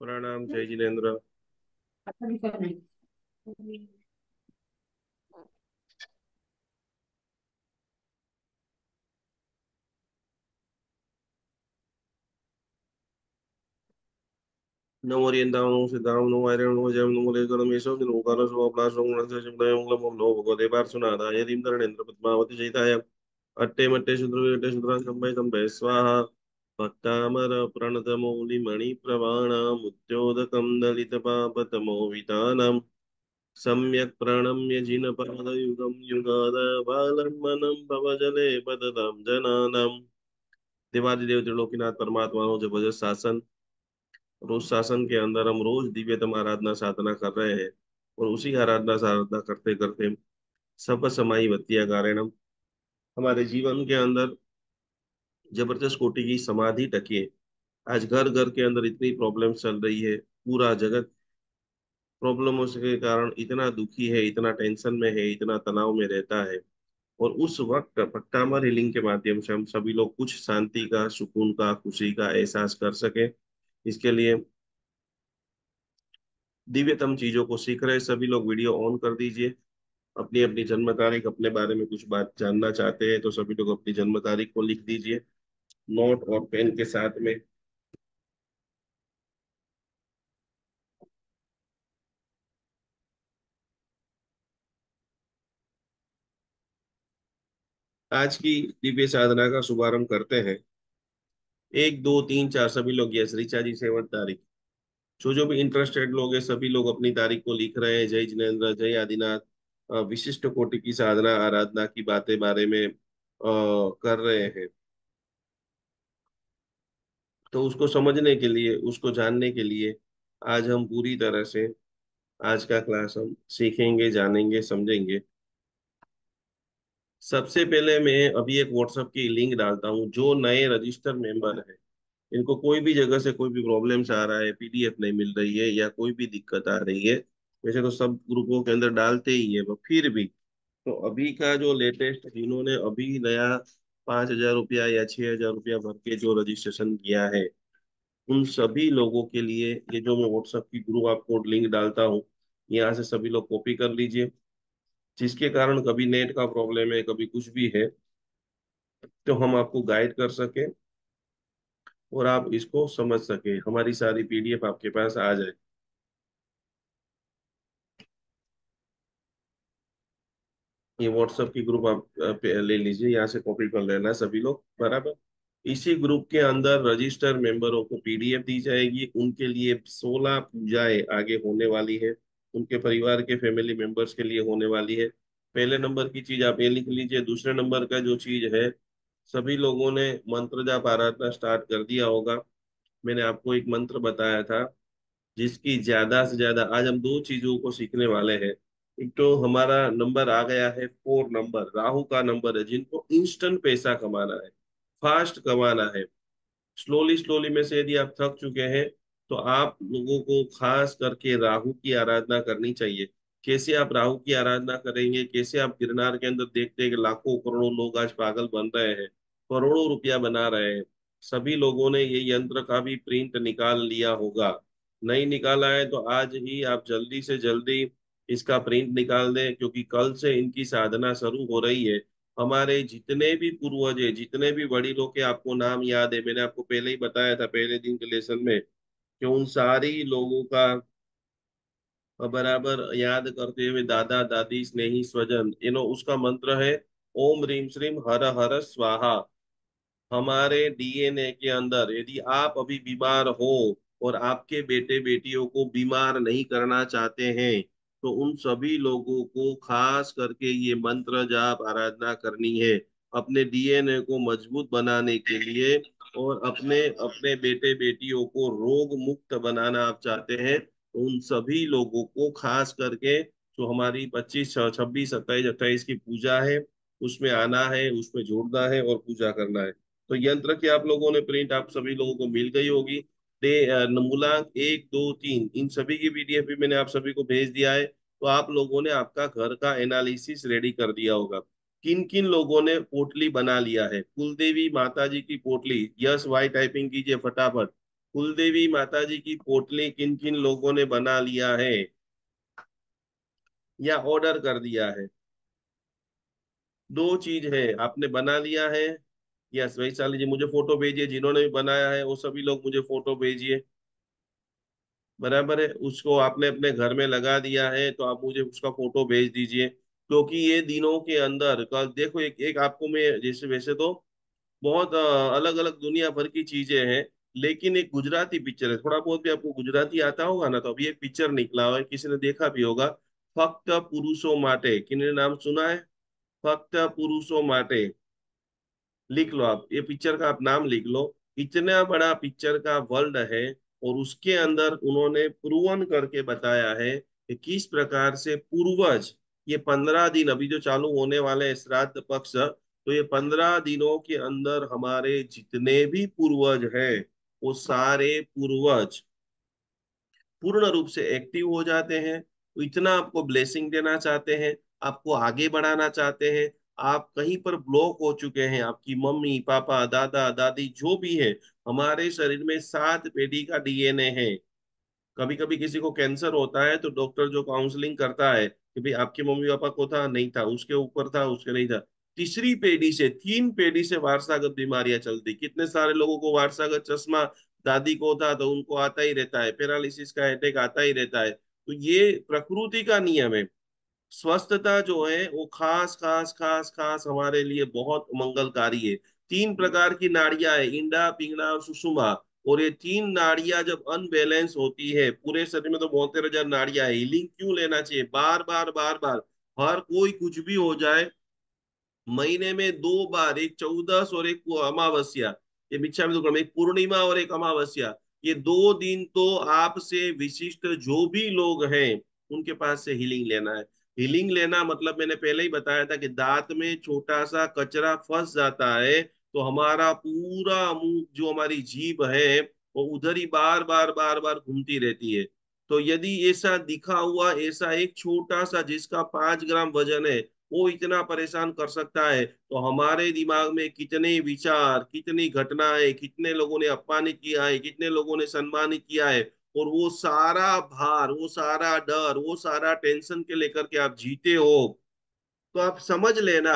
प्रणाम जय जिनेन्द्र। नमो ओरिएंताम नमो सिद्धाम नमो आर्यम नमो जयम नमो लेकर मेषो दिन ओंकार सो अपना श्रवण से शिवदय मंगलम ओम नमो भगवते पार्श्वनाथाय यदीं धरणेन्द्र पद्मावती जयिताय अट्टे मट्टे शूद्रविट्टे शूद्रांशं संभय स्वाहा भक्तामर प्रणतमौलि मणिप्रवाणाम् उद्योदकं दलितपापतमो वितानम् सम्यक् प्रणम्य जिनपादयुगं युगादवालम्बनं भवजले पततां जनानाम्। देवादिदेव त्रिलोकीनाथ परमात्मा हो जबरदस्त शासन। रोज शासन के अंदर हम रोज दिव्यतम आराधना साधना कर रहे हैं और उसी आराधना साधना करते करते सब समाई वत्तिया कारणम हमारे जीवन के अंदर जबरदस्त कोटि की समाधि टकी है। आज घर घर के अंदर इतनी प्रॉब्लम चल रही है, पूरा जगत प्रॉब्लमों के कारण इतना दुखी है, इतना टेंशन में है, इतना तनाव में रहता है। और उस वक्त भक्तामर हीलिंग के माध्यम से हम सभी लोग कुछ शांति का, सुकून का, खुशी का एहसास कर सके, इसके लिए दिव्यतम चीजों को सीख रहे सभी लोग वीडियो ऑन कर दीजिए। अपनी अपनी जन्म तारीख, अपने बारे में कुछ बात जानना चाहते हैं तो सभी लोग अपनी जन्म तारीख को लिख दीजिए नोट और पेन के साथ में। आज की दिव्य साधना का शुभारंभ करते हैं। एक दो तीन चार सभी लोग, यस ऋचा जी 7 तारीख। जो जो भी इंटरेस्टेड लोग हैं सभी लोग अपनी तारीख को लिख रहे हैं। जय जिनेन्द्र, जय आदिनाथ। विशिष्ट कोटि की साधना आराधना की बातें बारे में कर रहे हैं। तो उसको समझने के लिए, उसको जानने के लिए आज हम पूरी तरह से आज का क्लास हम सीखेंगे, जानेंगे, समझेंगे। सबसे पहले मैं अभी एक व्हाट्सएप की लिंक डालता हूँ। जो नए रजिस्टर मेंबर है, इनको कोई भी जगह से कोई भी प्रॉब्लम्स आ रहा है, पीडीएफ नहीं मिल रही है या कोई भी दिक्कत आ रही है, वैसे तो सब ग्रुपों के अंदर डालते ही है वो, फिर भी तो अभी का जो लेटेस्ट, जिन्होंने अभी नया 5,000 रुपया या 6,000 रुपया भर के जो रजिस्ट्रेशन किया है, उन सभी लोगों के लिए ये जो मैं व्हाट्सएप की ग्रुप आपको लिंक डालता हूँ, यहाँ से सभी लोग कॉपी कर लीजिए। जिसके कारण कभी नेट का प्रॉब्लम है, कभी कुछ भी है, तो हम आपको गाइड कर सके और आप इसको समझ सके, हमारी सारी पीडीएफ आपके पास आ जाए। ये व्हाट्सएप की ग्रुप आप ले लीजिए, यहाँ से कॉपी कर लेना सभी लोग बराबर। इसी ग्रुप के अंदर रजिस्टर मेंबरों को पीडीएफ दी जाएगी। उनके लिए 16 पूजाएं आगे होने वाली है, उनके परिवार के फैमिली मेंबर्स के लिए होने वाली है। पहले नंबर की चीज आप ये लिख लीजिए। दूसरे नंबर का जो चीज है, सभी लोगों ने मंत्र जाप आराधना स्टार्ट कर दिया होगा। मैंने आपको एक मंत्र बताया था जिसकी ज्यादा से ज्यादा, आज हम दो चीजों को सीखने वाले हैं। एक तो हमारा नंबर आ गया है 4 नंबर, राहु का नंबर है, जिनको इंस्टेंट पैसा कमाना है, फास्ट कमाना है। स्लोली स्लोली में से यदि आप थक चुके हैं तो आप लोगों को खास करके राहु की आराधना करनी चाहिए। कैसे आप राहु की आराधना करेंगे, कैसे आप गिरनार के अंदर देखते हैं कि लाखों करोड़ों लोग आज पागल बन रहे हैं, करोड़ों रुपया बना रहे हैं। सभी लोगों ने ये यंत्र का भी प्रिंट निकाल लिया होगा। नहीं निकाला है तो आज ही आप जल्दी से जल्दी इसका प्रिंट निकाल दें, क्योंकि कल से इनकी साधना शुरू हो रही है। हमारे जितने भी पूर्वज है, जितने भी बड़ी लोग के आपको नाम याद है, मैंने आपको पहले ही बताया था पहले दिन के लेसन में, कि उन सारी लोगों का बराबर याद करते हुए, दादा दादी स्नेही स्वजन, उसका मंत्र है ओम रीम श्रीम हर हर स्वाहा। हमारे डीएनए के अंदर यदि आप अभी बीमार हो और आपके बेटे बेटियों को बीमार नहीं करना चाहते हैं, तो उन सभी लोगों को खास करके ये मंत्र जाप आराधना करनी है, अपने डीएनए को मजबूत बनाने के लिए। और अपने अपने बेटे बेटियों को रोग मुक्त बनाना आप चाहते हैं, तो उन सभी लोगों को खास करके, जो हमारी 25 26 27 28 की पूजा है, उसमें आना है, उसमें जुड़ना है और पूजा करना है। तो यंत्र की आप लोगों ने प्रिंट आप सभी लोगों को मिल गई होगी। मूलांक 1 2 3 इन सभी की पीडीएफ भी मैंने आप सभी को भेज दिया है। तो आप लोगों ने आपका घर का एनालिसिस रेडी कर दिया होगा किन किन लोगों ने पोटली बना लिया है? कुलदेवी माता जी की पोटली, यस वाई टाइपिंग कीजिए फटाफट। कुलदेवी माता जी की पोटली किन किन लोगों ने बना लिया है या ऑर्डर कर दिया है? दो चीज है, आपने बना लिया है। यस वैशाली जी, मुझे फोटो भेजिए, जिन्होंने भी बनाया है वो सभी लोग मुझे फोटो भेजिए। बराबर है, उसको आपने अपने घर में लगा दिया है तो आप मुझे उसका फोटो भेज दीजिए। क्योंकि ये दिनों के अंदर कल देखो, एक एक आपको मैं जैसे, वैसे तो बहुत अलग अलग दुनिया भर की चीजें हैं, लेकिन एक गुजराती पिक्चर है, थोड़ा बहुत भी आपको गुजराती आता होगा ना, तो अभी एक पिक्चर निकला हुआ है, किसी ने देखा भी होगा, फक्त पुरुषों माटे, किन्होंने नाम सुना है? फक्त पुरुषों माटे, लिख लो आप, ये पिक्चर का आप नाम लिख लो। इतना बड़ा पिक्चर का वर्ल्ड है, और उसके अंदर उन्होंने प्रूवन करके बताया है कि किस प्रकार से पूर्वज, ये 15 दिन अभी जो चालू होने वाले हैं श्राद्ध पक्ष, तो ये 15 दिनों के अंदर हमारे जितने भी पूर्वज हैं, वो सारे पूर्वज पूर्ण रूप से एक्टिव हो जाते हैं। वो इतना आपको ब्लेसिंग देना चाहते हैं, आपको आगे बढ़ाना चाहते हैं। आप कहीं पर ब्लॉक हो चुके हैं, आपकी मम्मी पापा दादा दादी जो भी है, हमारे शरीर में 7 पेढ़ी का डीएनए है। कभी कभी किसी को कैंसर होता है तो डॉक्टर जो काउंसलिंग करता है कि भाई आपके मम्मी पापा को था, नहीं था, उसके ऊपर था, उसके नहीं था, तीसरी पेढ़ी से, 3 पेढ़ी से वारसागत बीमारियां चलती। कितने सारे लोगों को वारसागत चश्मा, दादी को था तो उनको आता ही रहता है, पैरालिसिस का अटैक आता ही रहता है। तो ये प्रकृति का नियम है। स्वस्थता जो है वो खास खास खास खास हमारे लिए बहुत मंगलकारी है। 3 प्रकार की नाड़ियां है, इंडा पिंगला और सुषुम्ना। और ये 3 नाड़ियां जब अनबैलेंस होती है, पूरे शरीर में तो 72,000 नाड़ियां है, हीलिंग क्यों लेना चाहिए बार बार बार बार? हर कोई कुछ भी हो जाए, महीने में 2 बार, एक 14 और एक अमावस्या, ये मिच्छा में दुक्कड़म, एक पूर्णिमा और एक अमावस्या, ये 2 दिन तो आपसे विशिष्ट जो भी लोग हैं उनके पास से हीलिंग लेना है। हीलिंग लेना मतलब मैंने पहले ही बताया था कि दांत में छोटा सा कचरा फंस जाता है, तो हमारा पूरा मुंह, जो हमारी जीभ है, वो उधर ही बार बार बार बार घूमती रहती है। तो यदि ऐसा दिखा हुआ, ऐसा एक छोटा सा जिसका 5 ग्राम वजन है, वो इतना परेशान कर सकता है, तो हमारे दिमाग में कितने विचार, कितनी घटनाएं, कितने लोगों ने अपमानित किया है, कितने लोगों ने सम्मानित किया है, और वो सारा भार, वो सारा डर, वो सारा टेंशन के लेकर के आप जीते हो, तो आप समझ लेना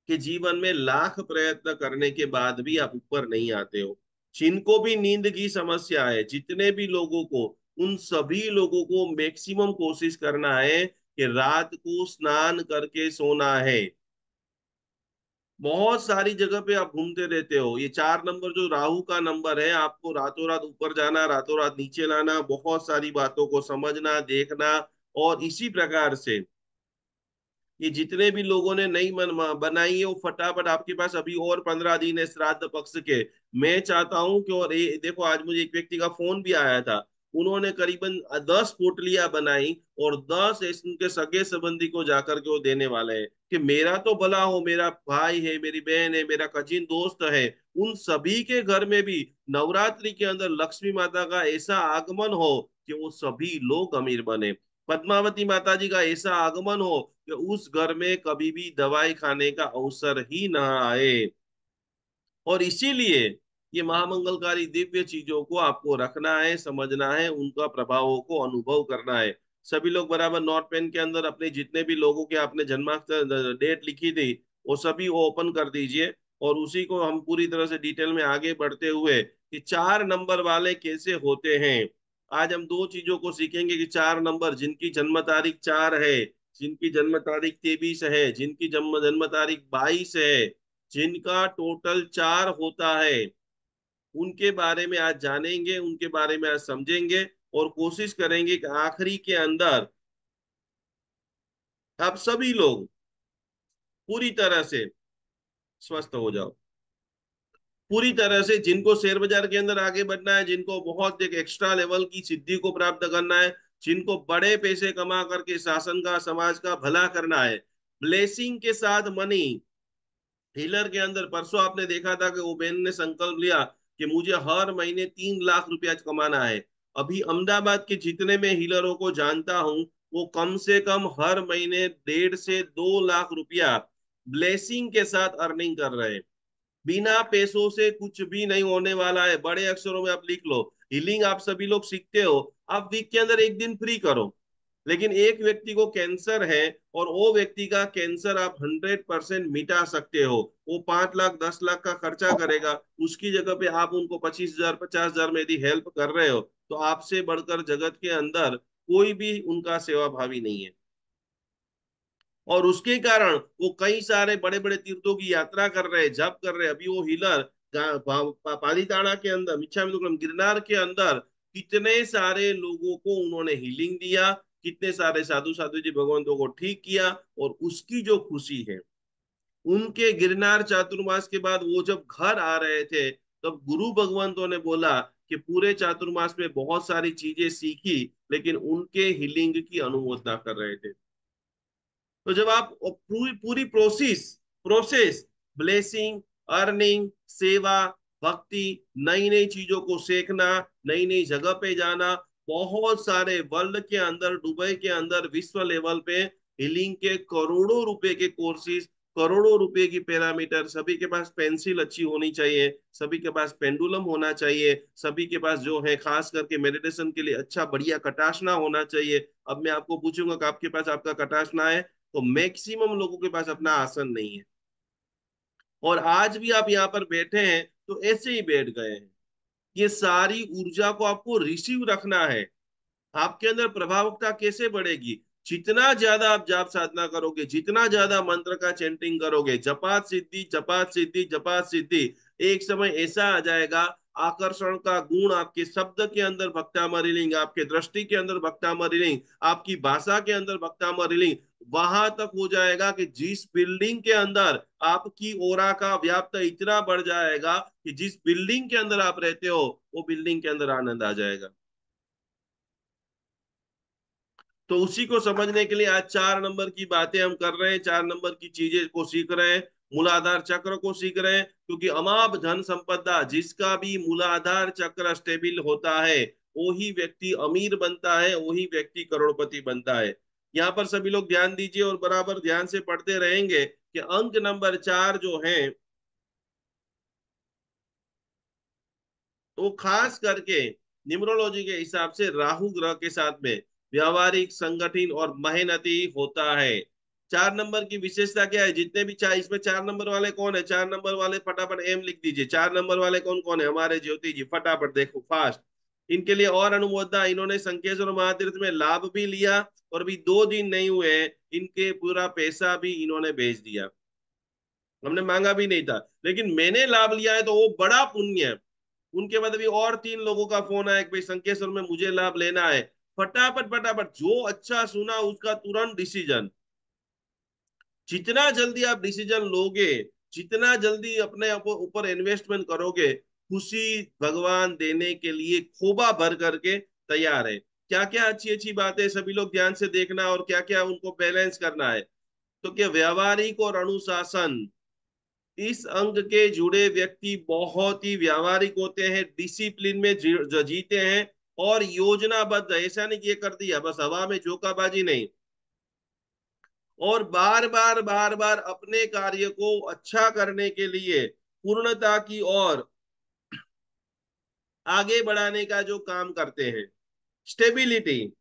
कि जीवन में लाख प्रयत्न करने के बाद भी आप ऊपर नहीं आते हो। जिनको भी नींद की समस्या है, जितने भी लोगों को, उन सभी लोगों को मैक्सिमम कोशिश करना है कि रात को स्नान करके सोना है। बहुत सारी जगह पे आप घूमते रहते हो, ये 4 नंबर जो राहु का नंबर है, आपको रातों रात ऊपर जाना, रातों रात नीचे लाना, बहुत सारी बातों को समझना देखना। और इसी प्रकार से ये जितने भी लोगों ने नई मन बनाई है, वो फटाफट, आपके पास अभी और 15 दिन है श्राद्ध पक्ष के। मैं चाहता हूं कि, और ये देखो, आज मुझे एक व्यक्ति का फोन भी आया था, उन्होंने करीबन 10 पोटलियां बनाई, और 10 उनके सगे संबंधी को जाकर के वो देने वाले हैं कि मेरा तो भला हो, मेरा भाई है, मेरी बहन है, मेरा कजिन दोस्त है, उन सभी के घर में भी नवरात्रि के अंदर लक्ष्मी माता का ऐसा आगमन हो कि वो सभी लोग अमीर बने। पद्मावती माता जी का ऐसा आगमन हो कि उस घर में कभी भी दवाई खाने का अवसर ही ना आए। और इसीलिए ये महामंगलकारी दिव्य चीजों को आपको रखना है, समझना है, उनका प्रभावों को अनुभव करना है। सभी लोग बराबर नोट पेन के अंदर अपने जितने भी लोगों के आपने जन्माक्षर डेट लिखी थी, वो सभी वो ओपन कर दीजिए। और उसी को हम पूरी तरह से डिटेल में आगे बढ़ते हुए कि 4 नंबर वाले कैसे होते हैं, आज हम दो चीजों को सीखेंगे कि 4 नंबर, जिनकी जन्म तारीख 4 है, जिनकी जन्म तारीख 23 है, जिनकी जन्म जन्म तारीख 22 है, जिनका टोटल 4 होता है, उनके बारे में आज जानेंगे, उनके बारे में आज समझेंगे। और कोशिश करेंगे कि आखिरी के अंदर आप सभी लोग पूरी तरह से स्वस्थ हो जाओ। पूरी तरह से, जिनको शेयर बाजार के अंदर आगे बढ़ना है, जिनको बहुत एक एक्स्ट्रा लेवल की सिद्धि को प्राप्त करना है, जिनको बड़े पैसे कमा करके शासन का, समाज का भला करना है, ब्लेसिंग के साथ मनी। हीलर के अंदर परसों आपने देखा था कि वो बहन ने संकल्प लिया कि मुझे हर महीने 3 लाख रुपया कमाना है। अभी अहमदाबाद के जितने मैं हीलरों को जानता हूं, वो कम से कम हर महीने 1.5 से 2 लाख रुपया ब्लेसिंग के साथ अर्निंग कर रहे हैं। बिना पैसों से कुछ भी नहीं होने वाला है, बड़े अक्षरों में आप लिख लो। हीलिंग आप सभी लोग सीखते हो, आप वीक के अंदर एक दिन फ्री करो। लेकिन एक व्यक्ति को कैंसर है और वो व्यक्ति का कैंसर आप 100% मिटा सकते हो। वो 5 लाख 10 लाख का खर्चा करेगा, उसकी जगह पे आप उनको 25,000 50,000 में यदि हेल्प कर रहे हो, तो आपसे बढ़कर जगत के अंदर कोई भी उनका सेवा भावी नहीं है। और उसके कारण वो कई सारे बड़े बड़े तीर्थों की यात्रा कर रहे हैं, जप कर रहे हैं। अभी वो हीलर पालीताना के अंदर, मिच्छामी गिरनार के अंदर कितने सारे लोगों को उन्होंने हीलिंग दिया, कितने सारे साधु साधु जी भगवंतों को ठीक किया। और उसकी जो खुशी है, उनके गिरनार चातुर्मास के बाद वो जब घर आ रहे थे, तब गुरु भगवंतों ने बोला कि पूरे चातुर्मास में बहुत सारी चीजें सीखी, लेकिन उनके हीलिंग की अनुमोदना कर रहे थे। तो जब आप पूरी पूरी प्रोसेस प्रोसेस ब्लेसिंग, अर्निंग, सेवा, भक्ति, नई नई चीजों को सीखना, नई नई जगह पे जाना, बहुत सारे वर्ल्ड के अंदर, दुबई के अंदर विश्व लेवल पे हीलिंग के करोड़ों रुपए के कोर्सेज, करोड़ों रुपए की पैरामीटर, सभी के पास पेंसिल अच्छी होनी चाहिए, सभी के पास पेंडुलम होना चाहिए, सभी के पास जो है खास करके मेडिटेशन के लिए अच्छा बढ़िया कटाशना होना चाहिए। अब मैं आपको पूछूंगा कि आपके पास आपका कटाशना है, तो मैक्सिमम लोगों के पास अपना आसन नहीं है। और आज भी आप यहाँ पर बैठे हैं तो ऐसे ही बैठ गए हैं। ये सारी ऊर्जा को आपको रिसीव रखना है। आपके अंदर प्रभावकता कैसे बढ़ेगी? जितना ज्यादा आप जाप साधना करोगे, जितना ज्यादा मंत्र का चैंटिंग करोगे, जपात सिद्धि जपात सिद्धि जपात सिद्धि, एक समय ऐसा आ जाएगा, आकर्षण का गुण आपके शब्द के अंदर भक्ता मरिलिंग, आपके दृष्टि के अंदर भक्ता मरिलिंग, आपकी भाषा के अंदर भक्ता मरिलिंग, वहां तक हो जाएगा कि जिस बिल्डिंग के अंदर आपकी ओरा का व्याप्त इतना बढ़ जाएगा कि जिस बिल्डिंग के अंदर आप रहते हो, वो बिल्डिंग के अंदर आनंद आ जाएगा। तो उसी को समझने के लिए आज 4 नंबर की बातें हम कर रहे हैं, 4 नंबर की चीजें को सीख रहे हैं, मूलाधार चक्र को सीख रहे हैं। क्योंकि अमाप धन संपदा, जिसका भी मूलाधार चक्र स्टेबल होता है, वही व्यक्ति अमीर बनता है, वही व्यक्ति करोड़पति बनता है। यहाँ पर सभी लोग ध्यान दीजिए और बराबर ध्यान से पढ़ते रहेंगे कि अंक नंबर 4 जो है, तो खास करके न्यूमरोलॉजी के हिसाब से राहु ग्रह के साथ में व्यावहारिक, संगठित और मेहनती होता है। 4 नंबर की विशेषता क्या है? जितने भी चार, इसमें 4 नंबर वाले कौन है? 4 नंबर वाले फटाफट एम लिख दीजिए। 4 नंबर वाले कौन कौन है? हमारे ज्योति जी, फटाफट देखो फास्ट। इनके लिए और अनुमोदना, इन्होंने संकेश्वर महातीर्थ में लाभ भी लिया, और भी 2 दिन नहीं हुए इनके पूरा पैसा भी इन्होंने भेज दिया। हमने मांगा भी नहीं था, लेकिन मैंने लाभ लिया है तो वो बड़ा पुण्य है। उनके बाद अभी और 3 लोगों का फोन आया कि भाई संकेश्वर में मुझे लाभ लेना है। फटाफट फटाफट जो अच्छा सुना उसका तुरंत डिसीजन। जितना जल्दी आप डिसीजन लोगे, जितना जल्दी अपने ऊपर इन्वेस्टमेंट करोगे, खुशी भगवान देने के लिए खोबा भर करके तैयार है। क्या क्या अच्छी अच्छी बातें सभी लोग ध्यान से देखना, और क्या क्या उनको बैलेंस करना है। तो क्या व्यावहारिक और अनुशासन, इस अंग के जुड़े व्यक्ति बहुत ही व्यावहारिक होते हैं, डिसिप्लिन में जीते हैं, और योजनाबद्ध। ऐसा नहीं कि ये कर दिया बस हवा में झोंकाबाजी नहीं, और बार बार बार बार अपने कार्य को अच्छा करने के लिए पूर्णता की ओर आगे बढ़ाने का जो काम करते हैं। स्टेबिलिटी,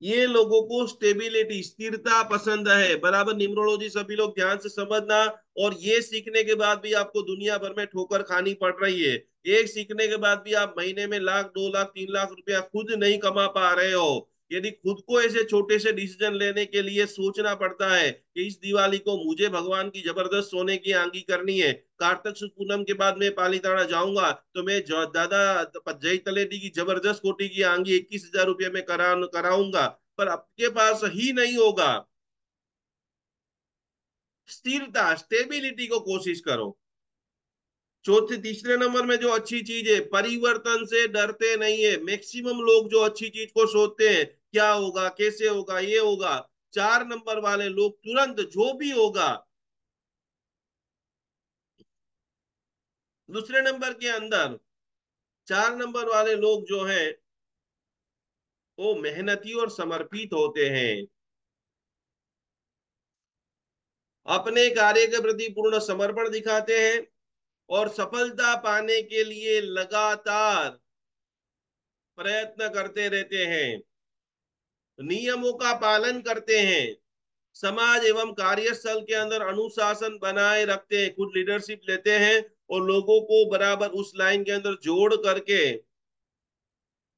ये लोगों को स्टेबिलिटी, स्थिरता पसंद है। बराबर न्यूमरोलॉजी सभी लोग ध्यान से समझना। और ये सीखने के बाद भी आपको दुनिया भर में ठोकर खानी पड़ रही है, एक सीखने के बाद भी आप महीने में लाख 2 लाख 3 लाख रुपया खुद नहीं कमा पा रहे हो, यदि खुद को ऐसे छोटे से डिसीजन लेने के लिए सोचना पड़ता है कि इस दिवाली को मुझे भगवान की जबरदस्त सोने की आंगी करनी है, कार्तिक सुद पूनम के बाद मैं पालीताना जाऊंगा तो मैं दादा जय तलेटी की जबरदस्त कोटी की आंगी 21,000 रुपये में कराऊंगा, पर आपके पास ही नहीं होगा। स्थिरता, स्टेबिलिटी को कोशिश करो। चौथे तीसरे नंबर में जो अच्छी चीज है, परिवर्तन से डरते नहीं है। मैक्सिमम लोग जो अच्छी चीज को सोचते हैं, क्या होगा, कैसे होगा, ये होगा। 4 नंबर वाले लोग तुरंत जो भी होगा। दूसरे नंबर के अंदर 4 नंबर वाले लोग जो हैं, वो मेहनती और समर्पित होते हैं। अपने कार्य के प्रति पूर्ण समर्पण दिखाते हैं और सफलता पाने के लिए लगातार प्रयत्न करते रहते हैं, नियमों का पालन करते हैं, समाज एवं कार्यस्थल के अंदर अनुशासन बनाए रखते हैं, खुद लीडरशिप लेते हैं और लोगों को बराबर उस लाइन के अंदर जोड़ करके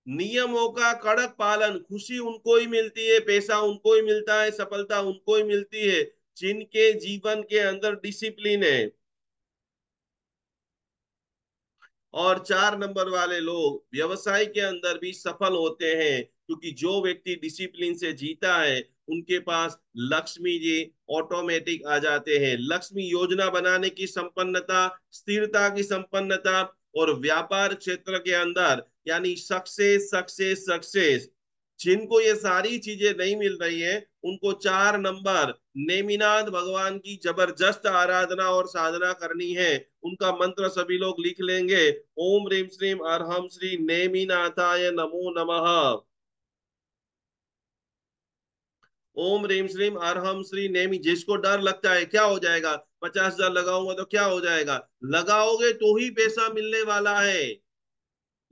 नियमों का कड़क पालन, खुशी उनको ही मिलती है, पैसा उनको ही मिलता है, सफलता उनको ही मिलती है जिनके जीवन के अंदर डिसिप्लिन है। और 4 नंबर वाले लोग व्यवसाय के अंदर भी सफल होते हैं, क्योंकि जो व्यक्ति डिसिप्लिन से जीता है उनके पास लक्ष्मी जी ऑटोमेटिक आ जाते हैं। लक्ष्मी योजना बनाने की संपन्नता, स्थिरता की संपन्नता और व्यापार क्षेत्र के अंदर यानी सक्सेस सक्सेस सक्सेस। जिनको ये सारी चीजें नहीं मिल रही है उनको 4 नंबर नेमिनाथ भगवान की जबरदस्त आराधना और साधना करनी है। उनका मंत्र सभी लोग लिख लेंगे, ओम ह्रीम श्रीम अरहम श्री नेमिनाथाय नमो नमः। ओम ह्रीम श्रीम अरहम श्री नेमि। जिसको डर लगता है क्या हो जाएगा, 50,000 लगाऊंगा तो क्या हो जाएगा, लगाओगे तो ही पैसा मिलने वाला है।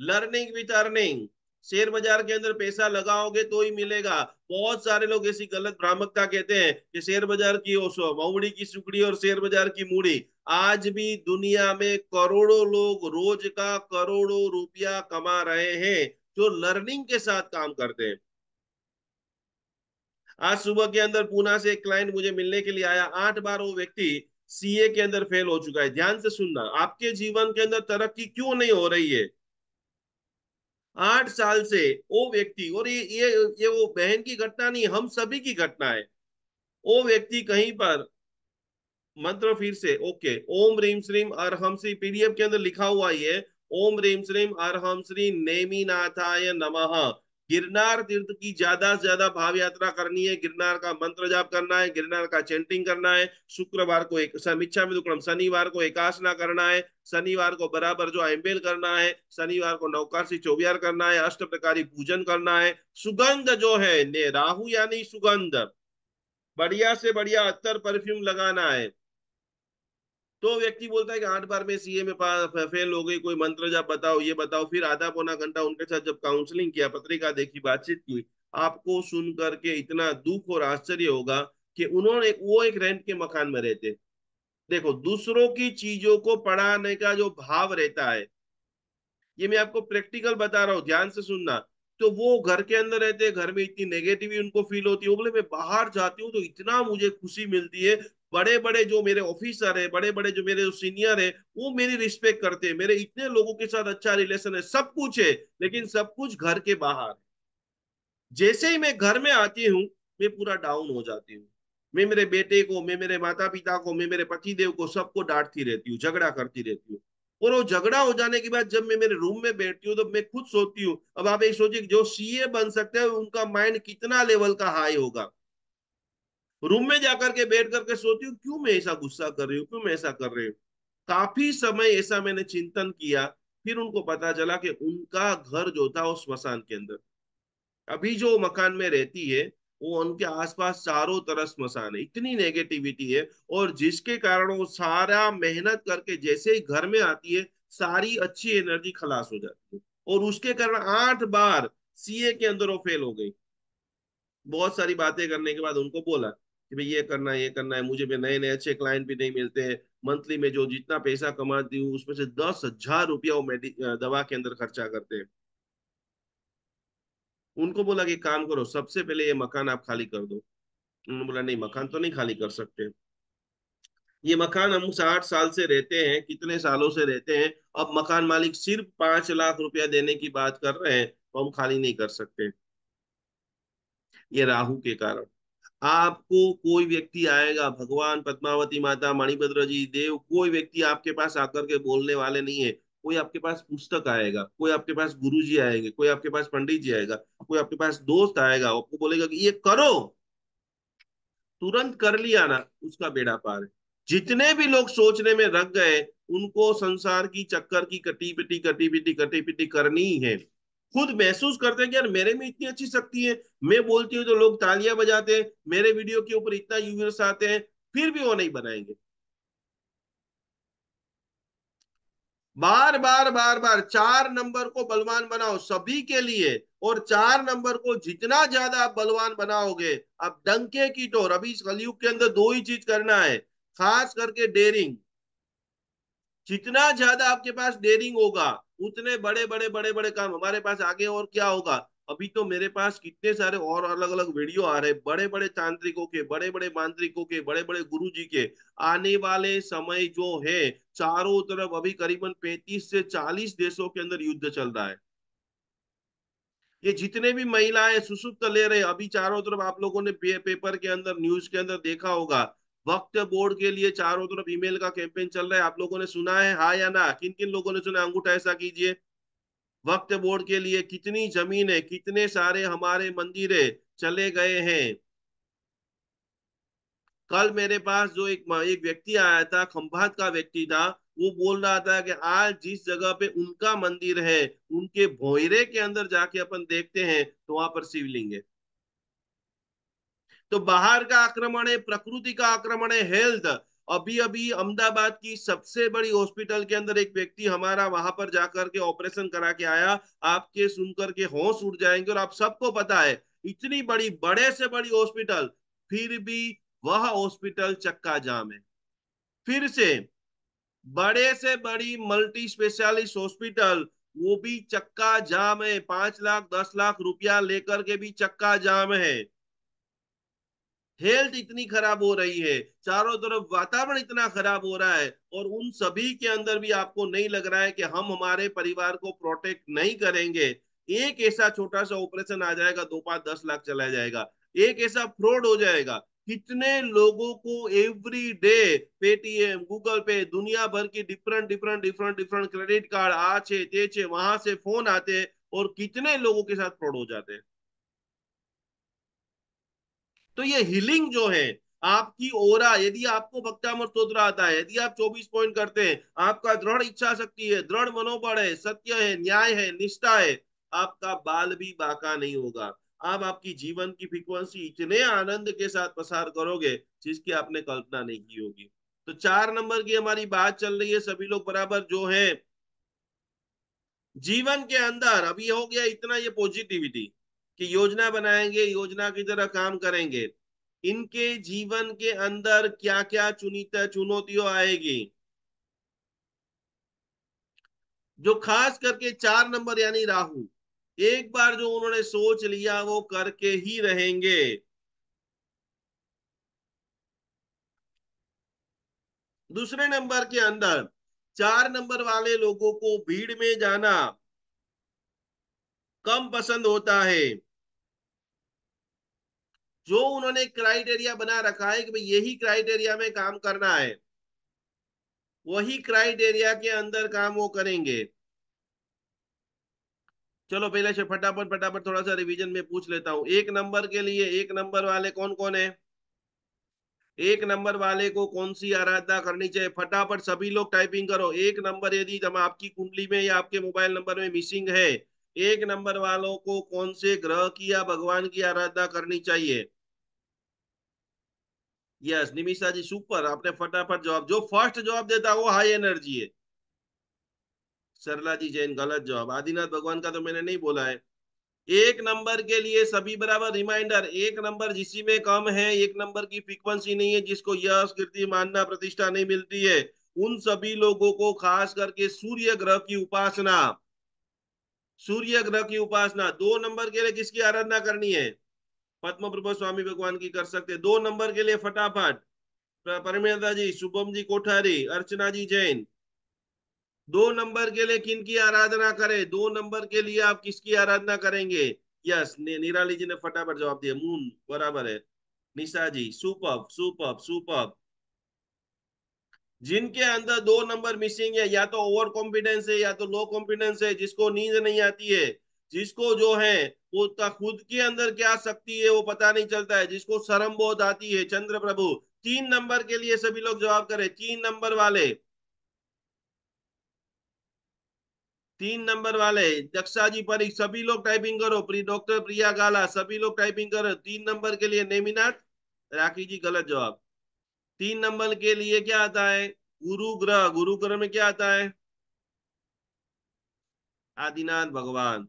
लर्निंग विथ अर्निंग, शेयर बाजार के अंदर पैसा लगाओगे तो ही मिलेगा। बहुत सारे लोग ऐसी गलत भ्रामकता कहते हैं कि शेयर बाजार की मौड़ी की सुकड़ी और शेयर बाजार की मूड़ी। आज भी दुनिया में करोड़ों लोग रोज का करोड़ों रुपया कमा रहे हैं जो लर्निंग के साथ काम करते हैं। आज सुबह के अंदर पूना से एक क्लाइंट मुझे मिलने के लिए आया, 8 बार वो व्यक्ति सीए के अंदर फेल हो चुका है। ध्यान से सुनना, आपके जीवन के अंदर तरक्की क्यों नहीं हो रही है? 8 साल से वो व्यक्ति, और ये वो बहन की घटना नहीं, हम सभी की घटना है। वो व्यक्ति कहीं पर, मंत्र फिर से, ओके, ओम रीम श्रीम अरहम श्री, पीडीएफ के अंदर लिखा हुआ ही है, ओम रीम श्रीम अरहम श्री नेमिनाथाय नमः। गिरनार तीर्थ की ज्यादा से ज्यादा भाव यात्रा करनी है, गिरनार का मंत्र जाप करना है, गिरनार का चैंटिंग करना है। शुक्रवार को एक समीक्षा में दुक्रम, शनिवार को एकासना करना है, शनिवार को बराबर जो एम्बेल करना है, शनिवार को नवकाशी चौबियार करना है, अष्ट प्रकारी पूजन करना है। सुगंध जो है ने राहु यानी सुगंध, बढ़िया से बढ़िया अत्तर परफ्यूम लगाना है। तो व्यक्ति बोलता है कि 8 बार में सीए में फेल हो गई, कोई मंत्र जाप बताओ, ये बताओ। फिर आधा पौना घंटा उनके साथ जब काउंसलिंग किया, पत्रिका देखी, बातचीत की, आपको सुन करके इतना दुख और आश्चर्य होगा कि उन्होंने, वो एक रेंट के मकान में रहते। देखो, दूसरों की चीजों को पढ़ाने का जो भाव रहता है, ये मैं आपको प्रैक्टिकल बता रहा हूँ, ध्यान से सुनना। तो वो घर के अंदर रहते हैं, घर में इतनी नेगेटिविटी उनको फील होती है, वो बोले मैं बाहर जाती हूँ तो इतना मुझे खुशी मिलती है। बड़े बड़े जो मेरे ऑफिसर है, बड़े बड़े जो मेरे सीनियर है, वो मेरी रिस्पेक्ट करते हैं, मेरे इतने लोगों के साथ अच्छा रिलेशन है, सब कुछ है, लेकिन सब कुछ घर के बाहर। जैसे ही मैं घर में आती हूँ मैं पूरा डाउन हो जाती हूँ। मैं मेरे बेटे को, मैं मेरे माता पिता को, मैं मेरे पति देव को, सबको डांटती रहती हूँ, झगड़ा करती रहती हूँ। और वो झगड़ा हो जाने के बाद जब मैं मेरे रूम में बैठती हूँ तो मैं खुद सोचती हूँ, अब आप एक सोचिए जो सीए बन सकते हैं उनका माइंड कितना लेवल का हाई होगा। रूम में जाकर के बैठ करके सोचती हूँ क्यों मैं ऐसा गुस्सा कर रही हूँ, क्यों मैं ऐसा कर रही हूँ। काफी समय ऐसा मैंने चिंतन किया, फिर उनको पता चला कि उनका घर जो था वो स्मशान के अंदर। अभी जो मकान में रहती है वो उनके आसपास चारों तरफ स्मशान है, इतनी नेगेटिविटी है। और जिसके कारण वो सारा मेहनत करके जैसे ही घर में आती है सारी अच्छी एनर्जी खलास हो जाती है, और उसके कारण 8 बार सीए के अंदर वो फेल हो गई। बहुत सारी बातें करने के बाद उनको बोला कि भाई ये करना है, ये करना है, मुझे भी नए नए अच्छे क्लाइंट भी नहीं मिलते हैं, मंथली में जो जितना पैसा कमाती हूँ उसमें से 10,000 रुपया वो दवा के अंदर खर्चा करते हैं। उनको बोला कि काम करो, सबसे पहले ये मकान आप खाली कर दो। उन्होंने बोला नहीं, मकान तो नहीं खाली कर सकते, ये मकान हम 60 साल से रहते हैं, कितने सालों से रहते हैं, अब मकान मालिक सिर्फ 5 लाख रुपया देने की बात कर रहे हैं तो हम खाली नहीं कर सकते। ये राहु के कारण। आपको कोई व्यक्ति आएगा, भगवान, पद्मावती माता, मणिभद्र जी, देव, कोई व्यक्ति आपके पास आकर के बोलने वाले नहीं है। कोई आपके पास पुस्तक आएगा, कोई आपके पास गुरु जी आएंगे, कोई आपके पास पंडित जी आएगा, कोई आपके पास दोस्त आएगा, आपको बोलेगा कि ये करो, तुरंत कर लिया ना, उसका बेड़ा पार है। जितने भी लोग सोचने में रख गए उनको संसार की चक्कर की कटी पिटी कटी पिटी कटी पिटी करनी ही है। खुद महसूस करते हैं कि यार मेरे में इतनी अच्छी शक्ति है, मैं बोलती हूँ तो लोग तालियां बजाते हैं, मेरे वीडियो के ऊपर इतना व्यूअर्स आते हैं। फिर भी वो नहीं बनाएंगे। बार बार बार बार 4 नंबर को बलवान बनाओ सभी के लिए, और 4 नंबर को जितना ज्यादा आप बलवान बनाओगे, आप डंके की टोर, अभी इस कलयुग के अंदर दो ही चीज करना है, खास करके डेयरिंग। जितना ज्यादा आपके पास डेयरिंग होगा, उतने बड़े बड़े बड़े बड़े काम हमारे पास आगे। और क्या होगा, अभी तो मेरे पास कितने सारे और अलग अलग वीडियो आ रहे हैं, बड़े बड़े तांत्रिकों के, बड़े बड़े मांत्रिकों के, बड़े बड़े गुरु जी के। आने वाले समय जो है, चारों तरफ अभी करीबन 35 से 40 देशों के अंदर युद्ध चल रहा है। ये जितने भी महिलाएं सुसुप्त ले रहे हैं अभी चारों तरफ, आप लोगों ने पेपर के अंदर, न्यूज के अंदर देखा होगा। वक्त बोर्ड के लिए चारों तरफ ईमेल का कैंपेन चल रहा है, आप लोगों ने सुना है हाँ या ना? किन किन लोगों ने सुना, अंगूठा ऐसा कीजिए। वक्त बोर्ड के लिए कितनी जमीन है, कितने सारे हमारे मंदिर चले गए हैं। कल मेरे पास जो एक व्यक्ति आया था, खंभात का व्यक्ति था, वो बोल रहा था कि आज जिस जगह पे उनका मंदिर है, उनके भोयरे के अंदर जाके अपन देखते हैं तो वहां पर शिवलिंग है। तो बाहर का आक्रमण है, प्रकृति का आक्रमण है, हेल्थ। अभी अभी अहमदाबाद की सबसे बड़ी हॉस्पिटल के अंदर एक व्यक्ति हमारा वहां पर जाकर के ऑपरेशन करा के आया। आपके सुनकर के होश उड़ जाएंगे। और आप सबको पता है, इतनी बड़ी, बड़े से बड़ी हॉस्पिटल, फिर भी वह हॉस्पिटल चक्का जाम है। फिर से बड़े से बड़ी मल्टी स्पेशलिस्ट हॉस्पिटल, वो भी चक्का जाम है। 5 लाख 10 लाख रुपया लेकर के भी चक्का जाम है। हेल्थ इतनी खराब हो रही है, चारों तरफ वातावरण इतना खराब हो रहा है, और उन सभी के अंदर भी आपको नहीं लग रहा है कि हम हमारे परिवार को प्रोटेक्ट नहीं करेंगे। एक ऐसा छोटा सा ऑपरेशन आ जाएगा, 2 5 10 लाख चला जाएगा। एक ऐसा फ्रॉड हो जाएगा, कितने लोगों को एवरी डे पेटीएम, गूगल पे, दुनिया भर की different different different different credit card आछे तेचे वहां से फोन आते हैं, और कितने लोगों के साथ फ्रॉड हो जाते हैं। तो ये हीलिंग जो है, आपकी ओरा, यदि आपको भक्तामृत स्तोत्र आता है, यदि आप 24 पॉइंट करते हैं, आपका दृढ़ इच्छा शक्ति है, दृढ़ मनोबल है, सत्य है, न्याय है, निष्ठा है, आपका बाल भी बाका नहीं होगा। आप आपकी जीवन की फ्रीक्वेंसी इतने आनंद के साथ पसार करोगे जिसकी आपने कल्पना नहीं की होगी। तो 4 नंबर की हमारी बात चल रही है, सभी लोग बराबर जो है जीवन के अंदर। अभी हो गया इतना ये पॉजिटिविटी कि योजना बनाएंगे, योजना की तरह काम करेंगे। इनके जीवन के अंदर क्या क्या चुनौतियों आएगी, जो खास करके 4 नंबर यानी राहु, एक बार जो उन्होंने सोच लिया वो करके ही रहेंगे। दूसरे नंबर के अंदर 4 नंबर वाले लोगों को भीड़ में जाना कम पसंद होता है। जो उन्होंने क्राइटेरिया बना रखा है कि भाई यही क्राइटेरिया में काम करना है, वही क्राइटेरिया के अंदर काम वो करेंगे। चलो पहले से फटाफट फटाफट थोड़ा सा रिवीजन में पूछ लेता हूँ। 1 नंबर के लिए, 1 नंबर वाले कौन कौन है? 1 नंबर वाले को कौन सी आराधना करनी चाहिए? फटाफट सभी लोग टाइपिंग करो। 1 नंबर यदि हम आपकी कुंडली में या आपके मोबाइल नंबर में मिसिंग है, 1 नंबर वालों को कौन से ग्रह की या भगवान की आराधना करनी चाहिए? यस निमिषा जी, सुपर, आपने फटाफट जवाब, जो फर्स्ट जवाब देता है वो हाई एनर्जी है। सरला जी जैन गलत जवाब, आदिनाथ भगवान का तो मैंने नहीं बोला है। 1 नंबर के लिए सभी बराबर, रिमाइंडर, 1 नंबर जिसी में कम है, 1 नंबर की फ्रीक्वेंसी नहीं है, जिसको यश कीर्ति मानना प्रतिष्ठा नहीं मिलती है, उन सभी लोगों को खास करके सूर्य ग्रह की उपासना, सूर्य ग्रह की उपासना। 2 नंबर के लिए किसकी आराधना करनी है? पद्म प्रभु स्वामी भगवान की कर सकते हैं। 2 नंबर के लिए फटाफट परमेंद्र जी, शुभम जी कोठारी, अर्चना जी जैन। 2 नंबर के लिए किन की आराधना करें? 2 नंबर के लिए आप किसकी आराधना करेंगे? यस निराली जी ने फटाफट जवाब दिया, मून बराबर है। निशा जी सुपर सुपर सुपर। जिनके अंदर 2 नंबर मिसिंग है, या तो ओवर कॉन्फिडेंस है या तो लो कॉन्फिडेंस है, जिसको नींद नहीं आती है, जिसको जो है वो खुद के अंदर क्या शक्ति है वो पता नहीं चलता है, जिसको शर्म बहुत आती है, चंद्र प्रभु। 3 नंबर के लिए सभी लोग जवाब करें, 3 नंबर वाले। 3 नंबर वाले दक्षा जी पर सभी लोग टाइपिंग करो, डॉक्टर प्रिया गाला, सभी लोग टाइपिंग करो। 3 नंबर के लिए नेमिनाथ, राखी जी गलत जवाब। 3 नंबर के लिए क्या आता है? गुरु ग्रह। गुरु ग्रह में क्या आता है? आदिनाथ भगवान।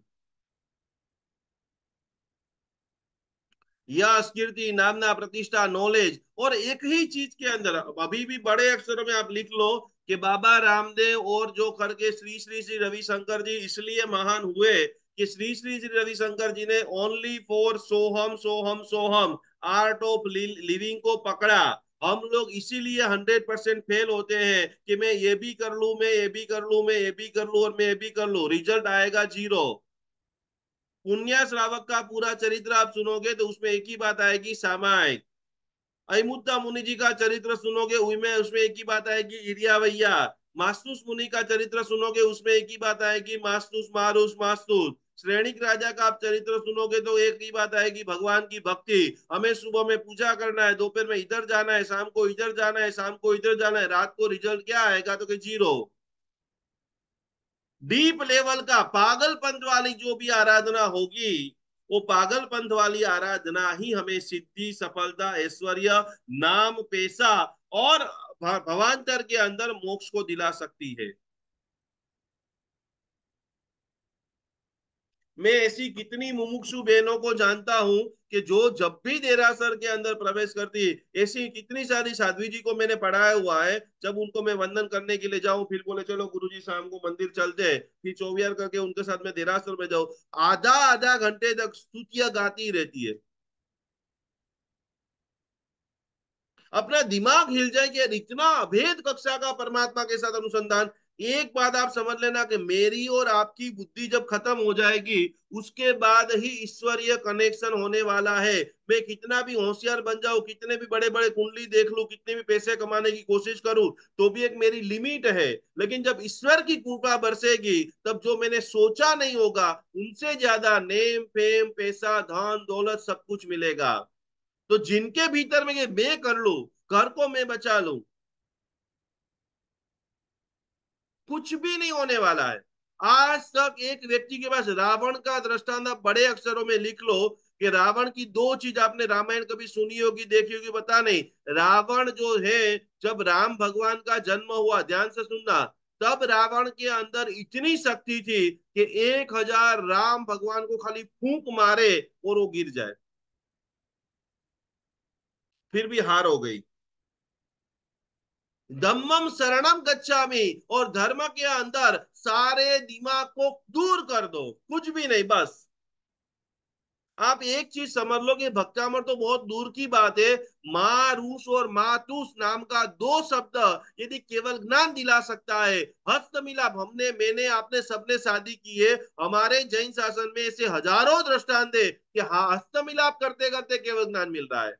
यश, कीर्ति, नामना, प्रतिष्ठा, नॉलेज। और एक ही चीज के अंदर अभी भी बड़े अक्षरों में आप लिख लो कि बाबा रामदेव और जो करके श्री श्री श्री रविशंकर जी इसलिए महान हुए कि श्री श्री श्री रविशंकर जी ने only for Soham Soham Soham art of living को पकड़ा। हम लोग इसीलिए 100% फेल होते हैं कि मैं ये भी कर लू, मैं ये भी कर लू, मैं ये भी कर लू और मैं ये भी कर लू, रिजल्ट आएगा जीरो। पुण्य श्रावक का पूरा चरित्र आप सुनोगे तो उसमें एक ही बात आएगी, सामायिक। अहिमुत्ता मुनि जी का चरित्र सुनोगे उसमें उसमें एक ही बात आएगी, इरियावैया। मास्तुस मुनि का चरित्र सुनोगे उसमें एक ही बात आएगी, मास्तुस मारुस मास्तुस। श्रेणिक राजा का आप चरित्र सुनोगे तो एक ही बात आएगी, भगवान की भक्ति। हमें सुबह में पूजा करना है, दोपहर में इधर जाना है, शाम को इधर जाना है, शाम को इधर जाना है, रात को रिजल्ट क्या आएगा? तो कि जीरो। डीप लेवल का पागलपंथ वाली जो भी आराधना होगी, वो पागलपंथ वाली आराधना ही हमें सिद्धि, सफलता, ऐश्वर्य, नाम, पैसा और भवांतर के अंदर मोक्ष को दिला सकती है। मैं ऐसी कितनी मुमुक्षु बहनों को जानता हूं कि जो जब भी देरासर के अंदर प्रवेश करती है, ऐसी कितनी सारी साध्वी जी को मैंने पढ़ाया हुआ है, जब उनको मैं वंदन करने के लिए जाऊं फिर बोले चलो गुरुजी शाम को मंदिर चलते हैं, फिर चौवियार करके उनके साथ में देरासर में जाऊं, आधा आधा घंटे तक स्तुतियां गाती रहती है। अपना दिमाग हिल जाए कि यार इतना अभेद कक्षा का परमात्मा के साथ अनुसंधान। एक बात आप समझ लेना कि मेरी और आपकी बुद्धि जब खत्म हो जाएगी उसके बाद ही ईश्वरीय कनेक्शन होने वाला है। मैं कितना भी होशियार बन जाऊं, कितने भी बड़े बड़े कुंडली देख लूं, कितने भी पैसे कमाने की कोशिश करूं, तो भी एक मेरी लिमिट है। लेकिन जब ईश्वर की कृपा बरसेगी तब जो मैंने सोचा नहीं होगा उनसे ज्यादा नेम फेम पैसा धन दौलत सब कुछ मिलेगा। तो जिनके भीतर में ये मैं कर लू, घर को मैं बचा लू, कुछ भी नहीं होने वाला है। आज तक एक व्यक्ति के पास रावण का दृष्टांत आप बड़े अक्षरों में लिख लो कि रावण की दो चीज आपने रामायण कभी सुनी होगी देखी होगी पता नहीं। रावण जो है, जब राम भगवान का जन्म हुआ, ध्यान से सुनना, तब रावण के अंदर इतनी शक्ति थी कि 1,000 राम भगवान को खाली फूंक मारे और वो गिर जाए, फिर भी हार हो गई। धम्मम शरणम गच्छामि, और धर्म के अंदर सारे दिमाग को दूर कर दो, कुछ भी नहीं, बस आप एक चीज समझ लो कि भक्तामर तो बहुत दूर की बात है। मारूस और मातूस नाम का दो शब्द यदि केवल ज्ञान दिला सकता है, हस्त मिलाप हमने मैंने आपने सबने शादी की है, हमारे जैन शासन में ऐसे हजारों दृष्टांत है कि हाँ हस्त मिलाप करते करते केवल ज्ञान मिल रहा है।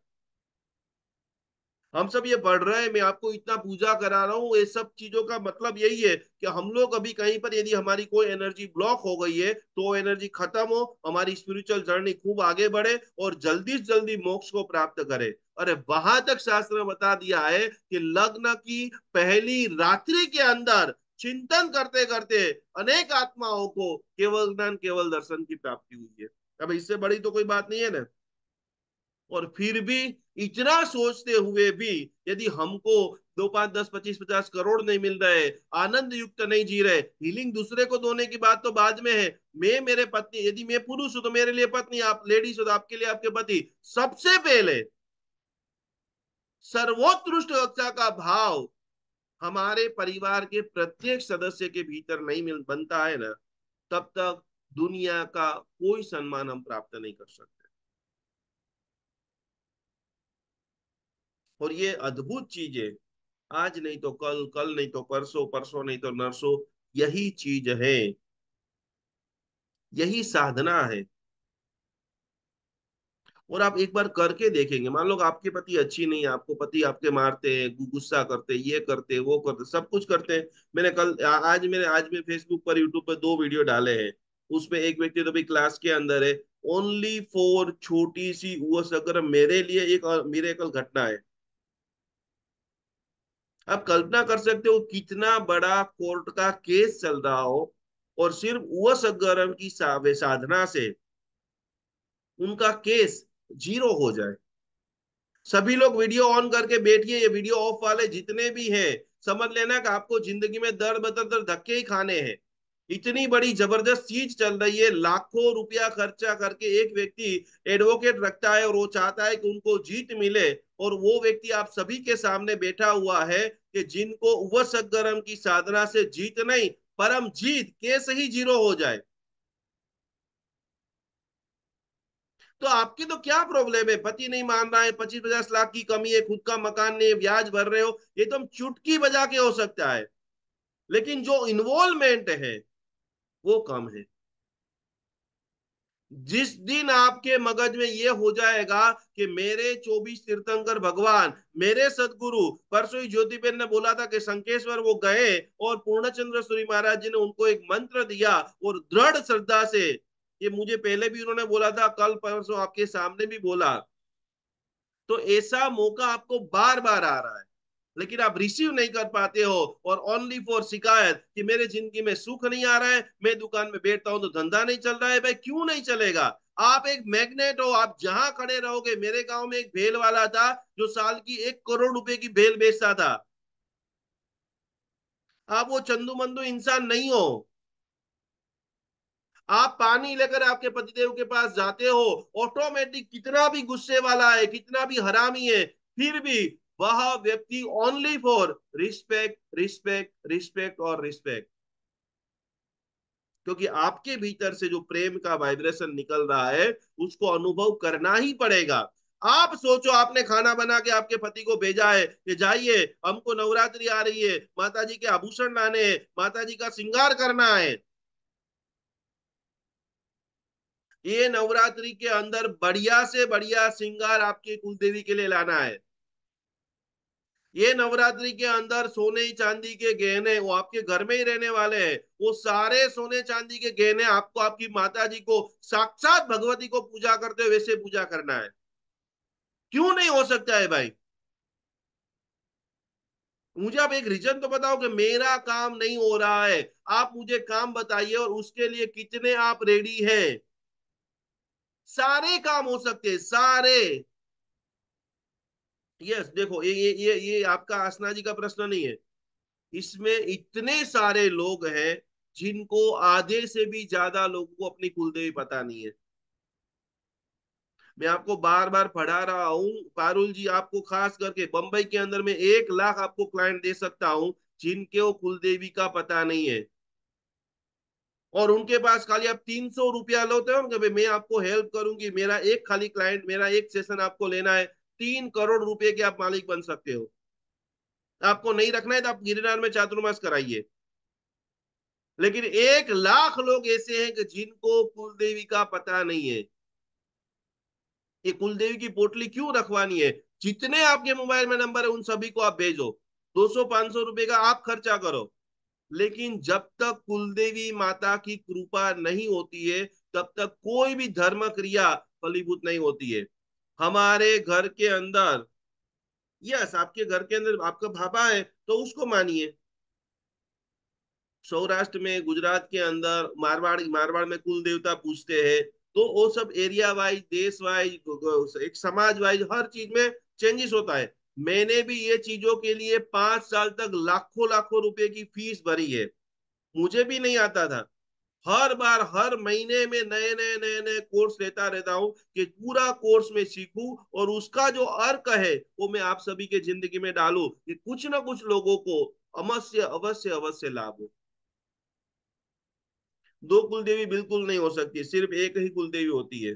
हम सब ये पढ़ रहे हैं, मैं आपको इतना पूजा करा रहा हूँ, ये सब चीजों का मतलब यही है कि हम लोग अभी कहीं पर यदि हमारी कोई एनर्जी ब्लॉक हो गई है तो वो एनर्जी खत्म हो, हमारी स्पिरिचुअल जर्नी खूब आगे बढ़े और जल्दी से जल्दी मोक्ष को प्राप्त करे। अरे वहां तक शास्त्र में बता दिया है कि लग्न की पहली रात्रि के अंदर चिंतन करते करते अनेक आत्माओं को केवल ज्ञान केवल दर्शन की प्राप्ति हुई है। अब इससे बड़ी तो कोई बात नहीं है ना। और फिर भी इतना सोचते हुए भी यदि हमको 2, 5, 10, 20, 50 करोड़ नहीं मिल रहे, आनंद युक्त नहीं जी रहे, हीलिंग दूसरे को दोने की बात तो बाद में है। मैं मेरे पत्नी, यदि मैं पुरुष हूं तो मेरे लिए पत्नी, आप लेडीज हो तो आपके लिए आपके पति, सबसे पहले सर्वोत्कृष्ट कक्षा का भाव हमारे परिवार के प्रत्येक सदस्य के भीतर नहीं मिल बनता है ना, तब तक दुनिया का कोई सम्मान हम प्राप्त नहीं कर सकते। और ये अद्भुत चीज है, आज नहीं तो कल, कल नहीं तो परसों, परसों नहीं तो नरसों, यही चीज है, यही साधना है। और आप एक बार करके देखेंगे, मान लो आपके पति अच्छी नहीं है, आपको पति आपके मारते हैं, गुस्सा करते, ये करते वो करते सब कुछ करते हैं। मैंने कल आज मैं फेसबुक पर यूट्यूब पर 2 वीडियो डाले हैं। उसमें एक व्यक्ति तो भी क्लास के अंदर है, ओनली फॉर छोटी सी वो अगर मेरे लिए एक मिरेकल घटना है। आप कल्पना कर सकते हो कितना बड़ा कोर्ट का केस चल रहा हो और सिर्फ वो सगरम की साधना से उनका केस जीरो हो जाए। सभी लोग वीडियो ऑन करके बैठिए, ये वीडियो ऑफ वाले जितने भी हैं, समझ लेना कि आपको जिंदगी में दर बदर दर धक्के ही खाने हैं। इतनी बड़ी जबरदस्त चीज चल रही है, लाखों रुपया खर्चा करके एक व्यक्ति एडवोकेट रखता है और वो चाहता है कि उनको जीत मिले, और वो व्यक्ति आप सभी के सामने बैठा हुआ है कि जिनको उपसगरम की साधना से जीत नहीं, परम जीत कैसे ही जीरो हो जाए। तो आपकी तो क्या प्रॉब्लम है, पति नहीं मान रहा है, 25-50 लाख की कमी है, खुद का मकान नहीं है, ब्याज भर रहे हो, ये तो हम चुटकी बजा के हो सकता है, लेकिन जो इन्वॉल्वमेंट है वो कम है। जिस दिन आपके मगज में ये हो जाएगा कि मेरे 24 तीर्थंकर भगवान, मेरे सदगुरु, परसों ही ज्योति बेन ने बोला था कि संकेश्वर वो गए और पूर्णचंद्र सूरी महाराज जी ने उनको एक मंत्र दिया, और दृढ़ श्रद्धा से, ये मुझे पहले भी उन्होंने बोला था, कल परसों आपके सामने भी बोला, तो ऐसा मौका आपको बार बार आ रहा है, लेकिन आप रिसीव नहीं कर पाते हो, और ओनली फॉर शिकायत कि मेरे जिंदगी में सुख नहीं आ रहा है, मैं दुकान में बैठता हूं तो धंधा नहीं चल रहा है। भाई क्यों नहीं चलेगा? आप एक मैग्नेट हो, आप जहां खड़े रहोगे। मेरे गांव में एक भेल वाला था जो साल की 1 करोड़ रुपए की भेल बेचता था। आप वो चंदू मंदू इंसान नहीं हो। आप पानी लेकर आपके पतिदेव के पास जाते हो, ऑटोमेटिक कितना भी गुस्से वाला है, कितना भी हरामी है, फिर भी वह व्यक्ति only for respect respect respect और रिस्पेक्ट, क्योंकि आपके भीतर से जो प्रेम का वाइब्रेशन निकल रहा है उसको अनुभव करना ही पड़ेगा। आप सोचो, आपने खाना बना के आपके पति को भेजा है कि जाइए, हमको नवरात्रि आ रही है, माता जी के आभूषण लाने हैं, माता जी का श्रृंगार करना है। ये नवरात्रि के अंदर बढ़िया से बढ़िया श्रृंगार आपके कुलदेवी के लिए लाना है। ये नवरात्रि के अंदर सोने चांदी के गहने, वो आपके घर में ही रहने वाले हैं, वो सारे सोने चांदी के गहने आपको आपकी माता जी को साक्षात भगवती को पूजा करते हुए वैसे पूजा करना है। क्यों नहीं हो सकता है भाई? मुझे आप एक रीजन तो बताओ कि मेरा काम नहीं हो रहा है। आप मुझे काम बताइए और उसके लिए कितने आप रेडी हैं। सारे काम हो सकते हैं, सारे। यस, देखो ये आपका आसना जी का प्रश्न नहीं है। इसमें इतने सारे लोग हैं जिनको आधे से भी ज्यादा लोगों को अपनी कुलदेवी पता नहीं है। मैं आपको बार बार पढ़ा रहा हूं पारुल जी, आपको खास करके बंबई के अंदर में 1 लाख आपको क्लाइंट दे सकता हूं जिनके वो कुलदेवी का पता नहीं है, और उनके पास खाली आप 300 रुपया लेते हो कि भाई मैं आपको हेल्प करूंगी, मेरा एक खाली क्लाइंट, मेरा एक सेशन आपको लेना है, 3 करोड़ रुपए के आप मालिक बन सकते हो। आपको नहीं रखना है तो आप गिरनार में चातुर्मास कराइए। लेकिन 1 लाख लोग ऐसे हैं कि जिनको कुलदेवी का पता नहीं है। ये कुलदेवी की पोटली क्यों रखवानी है? जितने आपके मोबाइल में नंबर है उन सभी को आप भेजो, 200-500 रुपए का आप खर्चा करो, लेकिन जब तक कुलदेवी माता की कृपा नहीं होती है तब तक कोई भी धर्म क्रिया फलीभूत नहीं होती है। हमारे घर के अंदर, यस, आपके घर के अंदर आपका भापा है तो उसको मानिए। सौराष्ट्र में, गुजरात के अंदर, मारवाड़ मारवाड़ में कुल देवता पूछते हैं। तो वो सब एरिया वाइज, देश वाइज, एक समाज वाइज हर चीज में चेंजेस होता है। मैंने भी ये चीजों के लिए 5 साल तक लाखों लाखों रुपए की फीस भरी है। मुझे भी नहीं आता था। हर बार हर महीने में नए नए नए नए कोर्स लेता रहता हूँ कि पूरा कोर्स में सीखूं, और उसका जो अर्क है वो मैं आप सभी के जिंदगी में डालूं कि कुछ ना कुछ लोगों को अवश्य अवश्य अवश्य लाभ हो। दो कुलदेवी बिल्कुल नहीं हो सकती, सिर्फ एक ही कुलदेवी होती है।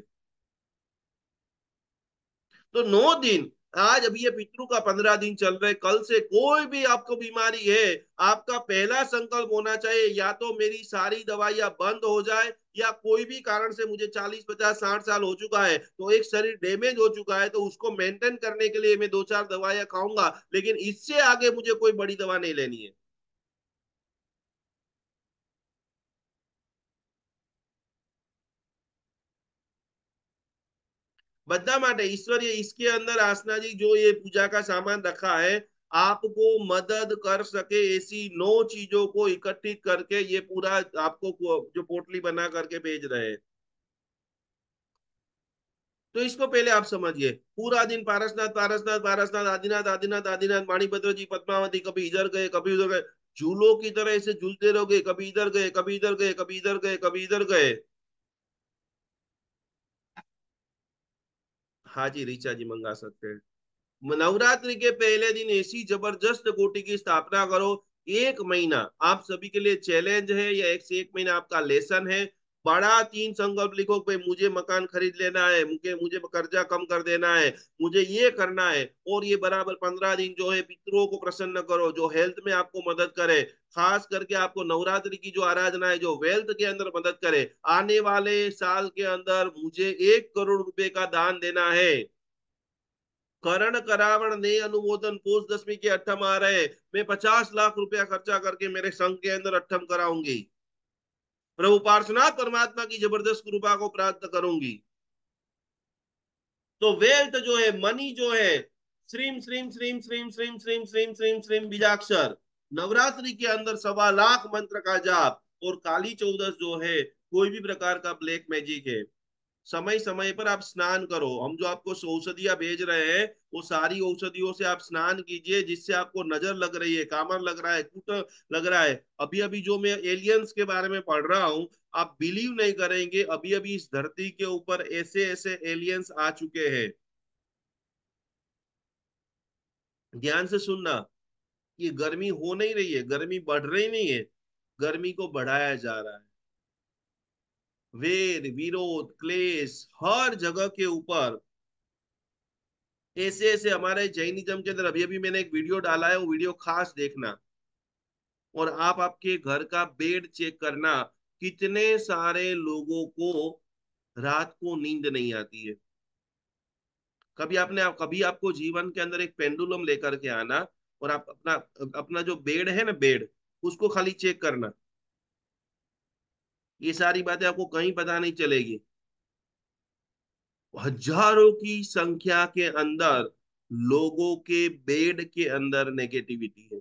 तो 9 दिन, आज अभी ये पितृ का 15 दिन चल रहे, कल से कोई भी आपको बीमारी है, आपका पहला संकल्प होना चाहिए या तो मेरी सारी दवाइयां बंद हो जाए, या कोई भी कारण से मुझे 40-50-60 साल हो चुका है तो एक शरीर डैमेज हो चुका है तो उसको मेंटेन करने के लिए मैं 2-4 दवाइयां खाऊंगा, लेकिन इससे आगे मुझे कोई बड़ी दवा नहीं लेनी है। બધા માટે ईश्वरीय इसके अंदर आसना जी जो ये पूजा का सामान रखा है, आपको मदद कर सके ऐसी 9 चीजों को इकट्ठित करके ये पूरा आपको जो पोटली बना करके भेज रहे हैं। तो इसको पहले आप समझिए। पूरा दिन पारसनाथ पारसनाथ पारसनाथ, आदिनाथ आदिनाथ आदिनाथ, माणिभद्र जी, पद्मावती, कभी इधर गए कभी उधर गए, झूलों की तरह ऐसे झूलते रहोगे, कभी इधर गए कभी इधर गए कभी इधर गए कभी इधर गए। हाँ जी, ऋचा जी मंगा सकते हैं। नवरात्रि के पहले दिन ऐसी जबरदस्त कोटि की स्थापना करो। एक महीना आप सभी के लिए चैलेंज है, या एक से एक महीना आपका लेसन है। बड़ा तीन संकल्प लिखो भाई, मुझे मकान खरीद लेना है, मुझे मुझे कर्जा कम कर देना है, मुझे ये करना है। और ये बराबर 15 दिन जो है पितरों को प्रसन्न करो, जो हेल्थ में आपको मदद करे। खास करके आपको नवरात्रि की जो आराधना है जो वेल्थ के अंदर मदद करे। आने वाले साल के अंदर मुझे 1 करोड़ रुपए का दान देना है। करण करावण ने अनुमोदन पोष दसवीं के अट्ठम आ रहे, मैं 50 लाख रुपया खर्चा करके मेरे संघ के अंदर अट्ठम कराऊंगी। प्रभु पार्श्वनाथ परमात्मा की जबरदस्त कृपा को प्राप्त करूंगी। तो वेल्थ जो है, मनी जो है, श्रीम श्रीम श्रीम श्रीम श्रीम श्रीम श्रीम श्रीम श्रीम बीजाक्षर, नवरात्रि के अंदर 1.25 लाख मंत्र का जाप। और काली चौदस जो है कोई भी प्रकार का ब्लैक मैजिक है। समय समय पर आप स्नान करो। हम जो आपको औषधियां भेज रहे हैं वो सारी औषधियों से आप स्नान कीजिए, जिससे आपको नजर लग रही है, कामर लग रहा है, कुट लग रहा है। अभी अभी जो मैं एलियंस के बारे में पढ़ रहा हूँ, आप बिलीव नहीं करेंगे, अभी अभी इस धरती के ऊपर ऐसे ऐसे एलियंस आ चुके हैं। ध्यान से सुनना। ये गर्मी हो नहीं रही है, गर्मी बढ़ रही नहीं है, गर्मी को बढ़ाया जा रहा है। वेद विरोध क्लेश हर जगह के ऊपर ऐसे ऐसे हमारे जैनिज्म के अंदर। अभी अभी मैंने एक वीडियो डाला है, वो वीडियो खास देखना। और आप आपके घर का बेड चेक करना, कितने सारे लोगों को रात को नींद नहीं आती है। कभी आपको जीवन के अंदर एक पेंडुलम लेकर के आना, और आप अपना अपना जो बेड है ना, बेड, उसको खाली चेक करना। ये सारी बातें आपको कहीं पता नहीं चलेगी। हजारों की संख्या के अंदर लोगों के बेड के अंदर नेगेटिविटी है।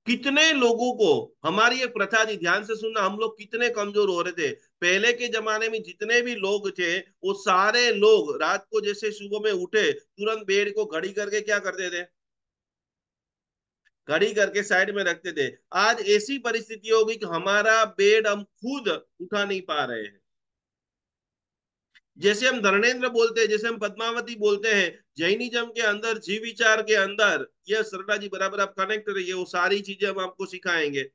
कितने लोगों को, हमारी एक प्रथा थी, ध्यान से सुनना, हम लोग कितने कमजोर हो रहे थे। पहले के जमाने में जितने भी लोग थे, वो सारे लोग रात को जैसे सुबह में उठे तुरंत बेड को घड़ी करके क्या करते थे, घड़ी करके साइड में रखते थे। आज ऐसी परिस्थिति होगी कि हमारा बेड हम खुद उठा नहीं पा रहे हैं। जैसे हम धर्मेंद्र बोलते हैं, जैसे हम पद्मावती बोलते हैं, जैनिज्म के अंदर जीव विचार के अंदर, यह सरला जी बराबर आप कनेक्ट रहिए, वो सारी चीजें हम आपको सिखाएंगे।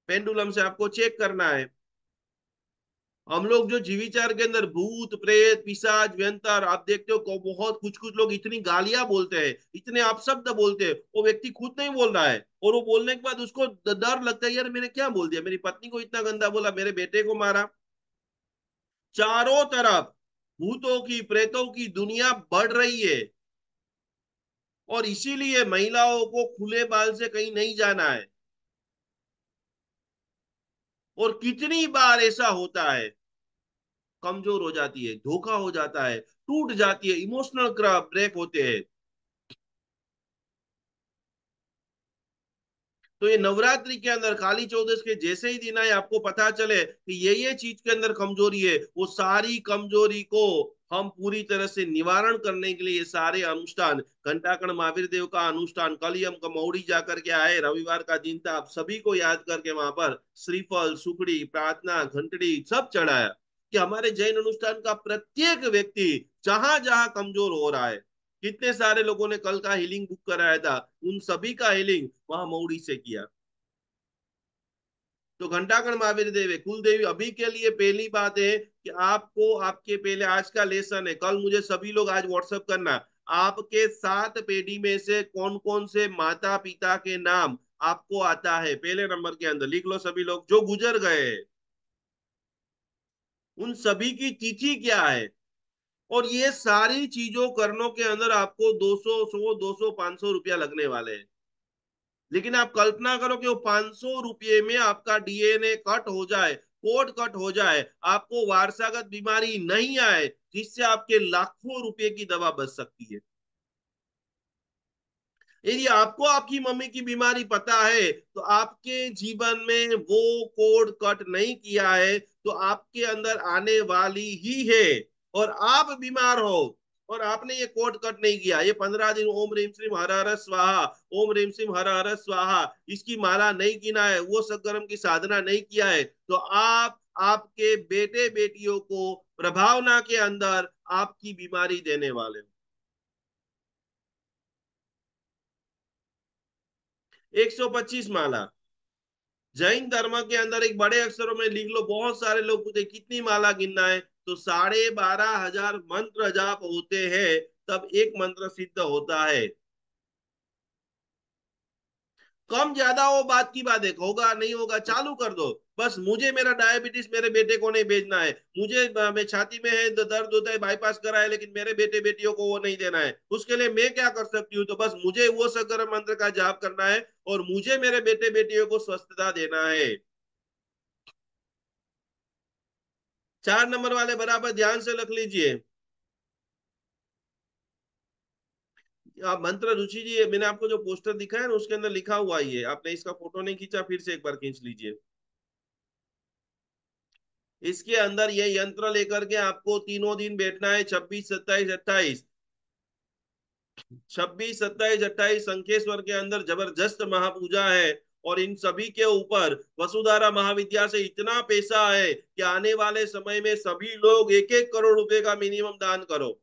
पेंडुलम से आपको चेक करना है। हम लोग जो जीविचार के अंदर भूत प्रेत पिशाच व्यंतर, आप देखते हो को बहुत कुछ कुछ लोग इतनी गालियां बोलते हैं, इतने अपशब्द बोलते हैं, वो व्यक्ति खुद नहीं बोल रहा है, और वो बोलने के बाद उसको डर लगता है, यार मैंने क्या बोल दिया, मेरी पत्नी को इतना गंदा बोला, मेरे बेटे को मारा। चारों तरफ भूतों की प्रेतों की दुनिया बढ़ रही है। और इसीलिए महिलाओं को खुले बाल से कहीं नहीं जाना है। और कितनी बार ऐसा होता है, कमजोर हो जाती है, धोखा हो जाता है, टूट जाती है, इमोशनल ब्रेक होते हैं। तो ये नवरात्रि के अंदर काली चौदस के जैसे ही दिन आए, आपको पता चले कि ये चीज के अंदर कमजोरी है, वो सारी कमजोरी को हम पूरी तरह से निवारण करने के लिए ये सारे अनुष्ठान, घंटाकर्ण महावीर देव का अनुष्ठान, कल ही हम मौड़ी जाकर के आए, रविवार का दिन था, आप सभी को याद करके वहां पर श्रीफल सुखड़ी प्रार्थना घंटड़ी सब चढ़ाया। कि हमारे जैन अनुष्ठान का प्रत्येक व्यक्ति जहां जहां कमजोर हो रहा है, कितने सारे लोगों ने कल का हीलिंग बुक कराया था, उन सभी का हीलिंग वहां मौड़ी से किया। तो घंटाकर्ण महावीर देव है, कुल देवी। अभी के लिए पहली बात है कि आपको आपके पहले आज का लेसन है, कल मुझे सभी लोग आज व्हाट्सएप करना, आपके 7 पीढ़ी में से कौन कौन से माता पिता के नाम आपको आता है, पहले नंबर के अंदर लिख लो सभी लोग जो गुजर गए हैं, उन सभी की तिथि क्या है। और ये सारी चीजों करने के अंदर आपको 200 100 200 500 रुपया लगने वाले हैं। लेकिन आप कल्पना करो कि वो 500 रुपये में आपका डीएनए कट हो जाए, कोड कट हो जाए, आपको वारसागत बीमारी नहीं आए, जिससे आपके लाखों रुपए की दवा बच सकती है। यदि आपको आपकी मम्मी की बीमारी पता है तो आपके जीवन में वो कोड कट नहीं किया है तो आपके अंदर आने वाली ही है, और आप बीमार हो और आपने ये कोड कट नहीं किया, ये 15 दिन ओम रीम श्रीम हर हर स्वाहा, ओम रीम श्रीम हर हर स्वाहा, इसकी माला नहीं गिना है, वो सत्कर्म की साधना नहीं किया है, तो आप आपके बेटे बेटियों को प्रभावना के अंदर आपकी बीमारी देने वाले हो। 125 माला जैन धर्म के अंदर एक बड़े अक्षरों में लिख लो, बहुत सारे लोग पूछे कितनी माला गिनना है, तो 12,500 मंत्र जाप होते हैं, तब एक मंत्र सिद्ध होता है। कम ज्यादा वो बात की बात है, होगा नहीं होगा चालू कर दो, बस मुझे मेरा डायबिटीज मेरे बेटे को नहीं भेजना है, मुझे मैं छाती में है दर्द होता है बाईपास करा है, लेकिन मेरे बेटे बेटियों को वो नहीं देना है, उसके लिए मैं क्या कर सकती हूँ, तो बस मुझे वो सकर्म मंत्र का जाप करना है और मुझे मेरे बेटे बेटियों को स्वस्थता देना है। 4 नंबर वाले बराबर ध्यान से रख लीजिए। आप मंत्र रुचि जी, मैंने आपको जो पोस्टर दिखा है ना उसके अंदर लिखा हुआ ही है, आपने इसका फोटो नहीं खींचा, फिर से एक बार खींच लीजिए। इसके अंदर ये यंत्र लेकर के आपको तीनों दिन बैठना है, 26, 27, 28। 26, 27, 28 संखेश्वर के अंदर जबरदस्त महापूजा है, और इन सभी के ऊपर वसुधारा महाविद्या से इतना पैसा है कि आने वाले समय में सभी लोग 1-1 करोड़ रुपए का मिनिमम दान करो।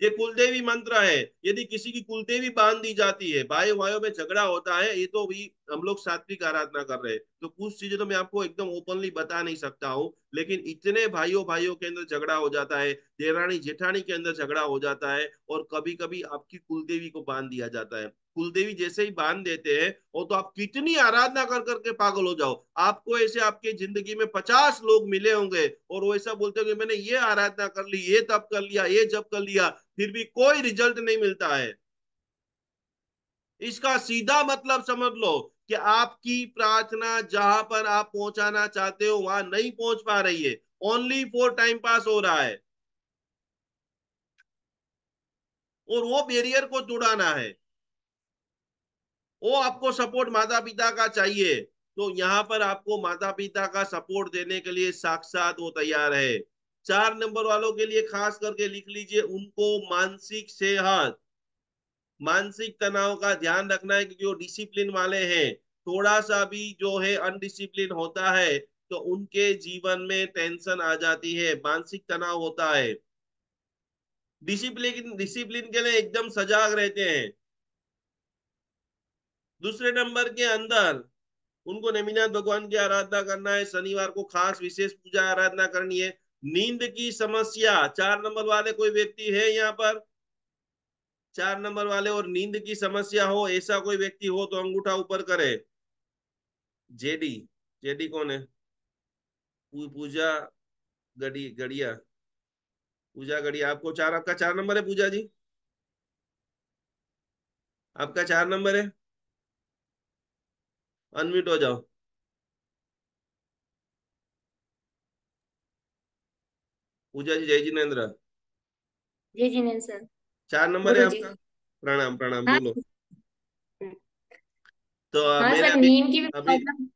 ये कुलदेवी मंत्र है, यदि किसी की कुलदेवी बांध दी जाती है, भाई भाइयों में झगड़ा होता है, ये तो भी हम लोग सात्विक आराधना कर रहे हैं, तो कुछ चीजें तो मैं आपको एकदम ओपनली बता नहीं सकता हूँ, लेकिन इतने भाइयों भाइयों के अंदर झगड़ा हो जाता है, देरानी जेठानी के अंदर झगड़ा हो जाता है, और कभी कभी आपकी कुलदेवी को बांध दिया जाता है। कुलदेवी जैसे ही बांध देते हैं, वो तो आप कितनी आराधना कर करके पागल हो जाओ, आपको ऐसे आपके जिंदगी में 50 लोग मिले होंगे और वो ऐसा बोलते होंगे मैंने ये आराधना कर ली, ये तप कर लिया, ये जप कर लिया, फिर भी कोई रिजल्ट नहीं मिलता है। इसका सीधा मतलब समझ लो कि आपकी प्रार्थना जहां पर आप पहुंचाना चाहते हो वहां नहीं पहुंच पा रही है, ओनली फॉर टाइम पास हो रहा है, और वो बैरियर को तोड़ाना है। वो आपको सपोर्ट माता पिता का चाहिए, तो यहाँ पर आपको माता पिता का सपोर्ट देने के लिए साक्षात वो तैयार है। 4 नंबर वालों के लिए खास करके लिख लीजिए, उनको मानसिक सेहत, मानसिक तनाव का ध्यान रखना है, क्योंकि वो डिसिप्लिन वाले हैं, थोड़ा सा भी जो है अनडिसिप्लिन होता है तो उनके जीवन में टेंशन आ जाती है, मानसिक तनाव होता है। डिसिप्लिन डिसिप्लिन के लिए एकदम सजाग रहते हैं। दूसरे नंबर के अंदर उनको नेमिनाथ भगवान की आराधना करना है, शनिवार को खास विशेष पूजा आराधना करनी है। नींद की समस्या 4 नंबर वाले कोई व्यक्ति है यहाँ पर, 4 नंबर वाले और नींद की समस्या हो ऐसा कोई व्यक्ति हो तो अंगूठा ऊपर करे। जेडी, जेडी कौन है? पूजा गड़िया, पूजा गड़िया, आपको चार, आपका 4 नंबर है पूजा जी, आपका 4 नंबर है, अनम्यूट हो जाओ। पूजा जी जय जिनेन्द्र, जी जी नहीं सर। 4 नंबर है गुरु जी। आपका। प्रणाम प्रणाम, हाँ बोलो। तो हाँ मैंने सर, अभी नींद की भी अभी प्रॉब्लम।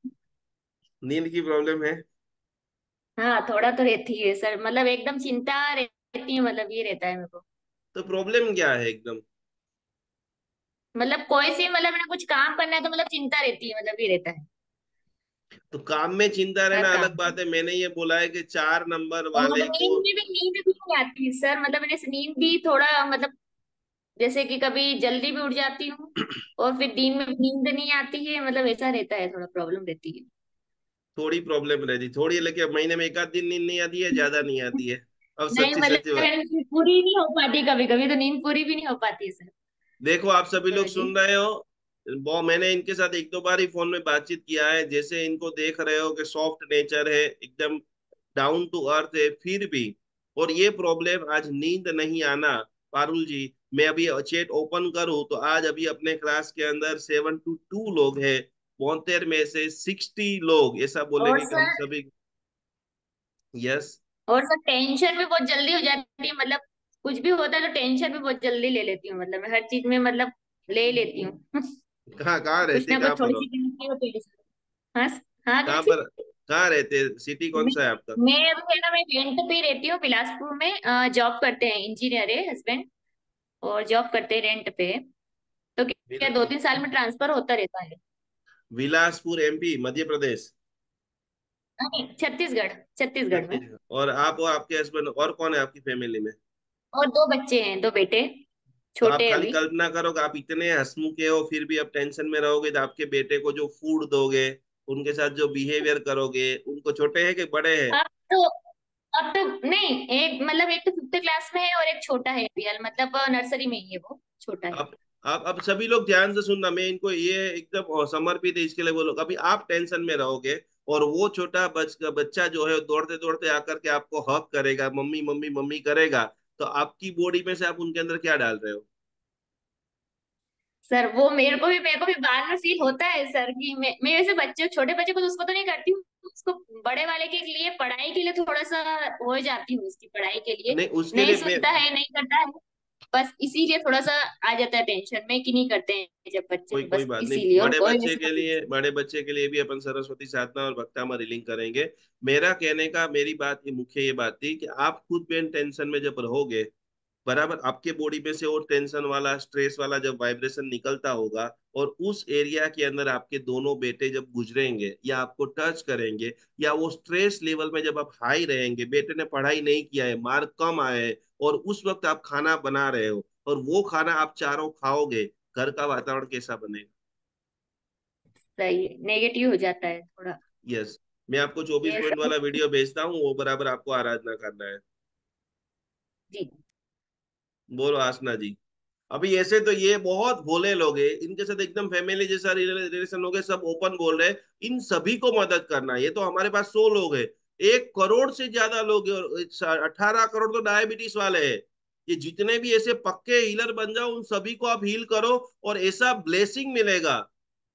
नींद की प्रॉब्लम है। हाँ थोड़ा तो रहती है सर, मतलब एकदम चिंता रहती है, मतलब ये रहता है मेरे को। तो प्रॉब्लम क्या है एकदम? मतलब कोई सी, मतलब मैंने कुछ काम करना है तो मतलब चिंता रहती है, मतलब ये रहता है तो काम में चिंता हर रहना अलग काम में। बात है, मैंने ये बोला है कि 4 नंबर और वाले को। नींद भी नहीं आती है सर, मतलब मेरे से नींद भी थोड़ा, मतलब जैसे कि कभी जल्दी भी उठ जाती हूँ और फिर दिन में भी नींद नहीं आती है, मतलब ऐसा रहता है, थोड़ा प्रॉब्लम रहती है। थोड़ी प्रॉब्लम रहती थोड़ी, लेकिन महीने में 1 आध दिन नींद नहीं आती है, ज्यादा नहीं आती है। अब नहीं सच्ची मतलब सच्ची बात, मेरी नींद पूरी नहीं हो पाती, कभी कभी तो नींद पूरी भी नहीं हो पाती है सर। देखो आप सभी लोग गुरु जी। सुन रहे हो, वो मैंने इनके साथ 1-2 बार ही फोन में बातचीत किया है, जैसे इनको देख रहे हो कि सॉफ्ट नेचर है, एकदम डाउन टू अर्थ है, फिर भी और ये प्रॉब्लम आज नींद नहीं आना। पारुल जी, मैं अभी चैट ओपन करूं तो आज अभी अपने क्लास के अंदर 72 लोग हैं, 72 में से 60 लोग ऐसा और बोलेंगे कि हम सर, सभी। यस। और सर टेंशन भी बहुत जल्दी हो जाती है, मतलब कुछ भी होता है तो टेंशन भी बहुत जल्दी ले लेती हूँ, मतलब मैं हर चीज में, मतलब ले लेती हूँ। कहाँ कहाँ कुछ रहते, ना कहाँ कुछ पर थोड़ी हो? सी बीमारी होती है। हाँ। हाँ कहाँ कैसी? पर, कहाँ रहते, सिटी कौन मैं सा है आपका? मैं अभी है ना, मैं रेंट पे रहती हूँ बिलासपुर में। जॉब करते हैं, इंजीनियर है हस्बैंड, और जॉब करते हैं रेंट पे। तो क्या विल- 2-3 साल में ट्रांसफर होता रहता है। विलासपुर एमपी मध्य प्रदेश? नहीं, छत्तीसगढ़, छत्तीसगढ़ में। छत्तीसगढ़। और आप और आपके हस्बैंड, और कौन है आपकी फैमिली में? और 2 बच्चे हैं, 2 बेटे, तो आप छोटे हैं खाली अभी। कल्पना करो कि आप इतने हंसमुखे हो फिर भी आप टेंशन में रहोगे, तो आपके बेटे को जो फूड दोगे, उनके साथ जो बिहेवियर करोगे, उनको छोटे हैं कि बड़े हैं? अब तो अब तो नहीं, एक मतलब एक तो 5th क्लास में है और एक छोटा है अभी, मतलब नर्सरी में ही है, वो छोटा है। अब सभी लोग ध्यान से सुनना, मैं इनको ये एकदम समर्पित है इसके लिए बोलो, कभी आप टेंशन में रहोगे और वो छोटा बच्चा जो है दौड़ते दौड़ते आकर के आपको हक करेगा, मम्मी मम्मी मम्मी करेगा, तो आपकी बॉडी में से आप उनके अंदर क्या डाल रहे हो? सर वो मेरे को भी बाद में फील होता है सर, कि मैं वैसे बच्चे, छोटे बच्चे को तो उसको तो नहीं करती हूँ, उसको बड़े वाले के लिए, पढ़ाई के लिए थोड़ा सा हो जाती हूँ, उसकी पढ़ाई के लिए। नहीं उसके नहीं लिए मैं, सुनता है, नहीं करता है, बस इसीलिए थोड़ा सा आ जाता है टेंशन में कि नहीं करते हैं जब बच्चे, कोई तो कोई बस बात नहीं, इसीलिए, और कोई वैसा बड़े बच्चे के लिए भी अपन सरस्वती साधना और भक्तामृत रीलिंग करेंगे। मेरा कहने का, मेरी बात ये मुख्य ये बात थी कि आप खुद पेन टेंशन में जब रहोगे, बराबर, आपके बॉडी में से वो टेंशन वाला स्ट्रेस वाला जब वाइब्रेशन निकलता होगा, और उस एरिया के अंदर आपके दोनों बेटे जब गुजरेंगे या आपको टच करेंगे, या वो स्ट्रेस लेवल में जब आप हाई रहेंगे, बेटे ने पढ़ाई नहीं किया है, मार्क कम आए हैं, और उस वक्त आप खाना बना रहे हो और वो खाना आप चारों खाओगे, घर का वातावरण कैसा बनेगा? सही है, नेगेटिव हो जाता है थोड़ा। यस। मैं आपको 24 पॉइंट ये वाला वीडियो भेजता हूँ, वो बराबर आपको आराधना करना है। जी। बोलो आसना जी। अभी ऐसे तो ये बहुत भोले लोग हैं, इनके साथ एकदम फैमिली जैसा रिलेशन हो गए, सब ओपन बोल रहे हैं। इन सभी को मदद करना है। ये तो हमारे पास 100 लोग हैं, 1 करोड़ से ज्यादा लोग हैं, और 18 करोड़ तो डायबिटीज वाले हैं। ये जितने भी ऐसे पक्के हीलर बन जाओ, उन सभी को आप हील करो, और ऐसा ब्लेसिंग मिलेगा।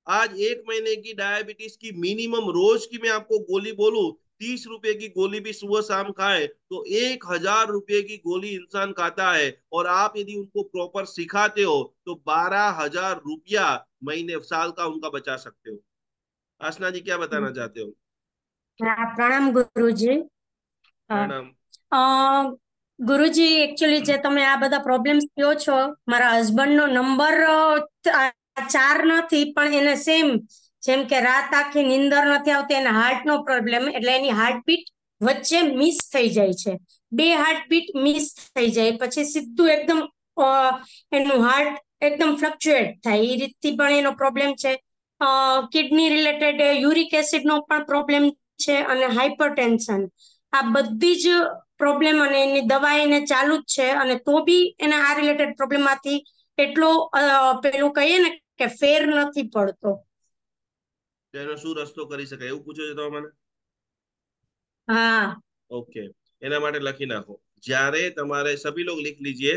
आज 1 महीने की डायबिटीज की मिनिमम रोज की मैं आपको गोली बोलूं, 30 रुपए की गोली भी सुबह शाम खाए तो 1,000 रुपए की गोली इंसान खाता है। और आप यदि उनको प्रॉपर सिखाते हो तो 12,000 रुपया महीने साल का उनका बचा सकते हो। आसना जी क्या बताना चाहते हो? હા, પ્રણામ ગુરુજી. હા. प्रणाम। અ, ગુરુજી, એકચ્યુઅલી જે તમે આ બધા પ્રોબ્લેમ્સ કયો છો, મારા હસબન્ડનો નંબર 4 નથી, પણ એને સેમ, જેમ કે રાત આખી નીંદર નથી આવતી, એને હાર્ટનો પ્રોબ્લેમ, એટલે એની હાર્ટબીટ વચ્ચે મિસ થઈ જાય છે. 2 હાર્ટબીટ મિસ થઈ જાય પછી સીધું એકદમ અ, એનું હાર્ટ એકદમ ફ્લક્ચ્યુએટ થાય, એ રીતથી પણ એનો પ્રોબ્લેમ છે. કિડની રિલેટેડ યુરિક એસિડનો પણ પ્રોબ્લેમ છે, અને હાઇપરટેન્શન. આ બધી જ પ્રોબ્લેમ, અને એની દવા એને ચાલુ જ છે, અને તો બી એને આ રિલેટેડ પ્રોબ્લેમમાંથી એટલો પેલું કહીએ ને કે ફેર નથી પડતો. તો એનો શું રસ્તો કરી શકાય એવું પૂછો છો તમે મને? હા. ओके, एना माटे लखी नाखो। जारे तुम्हारे सभी लोग लिख लीजिए।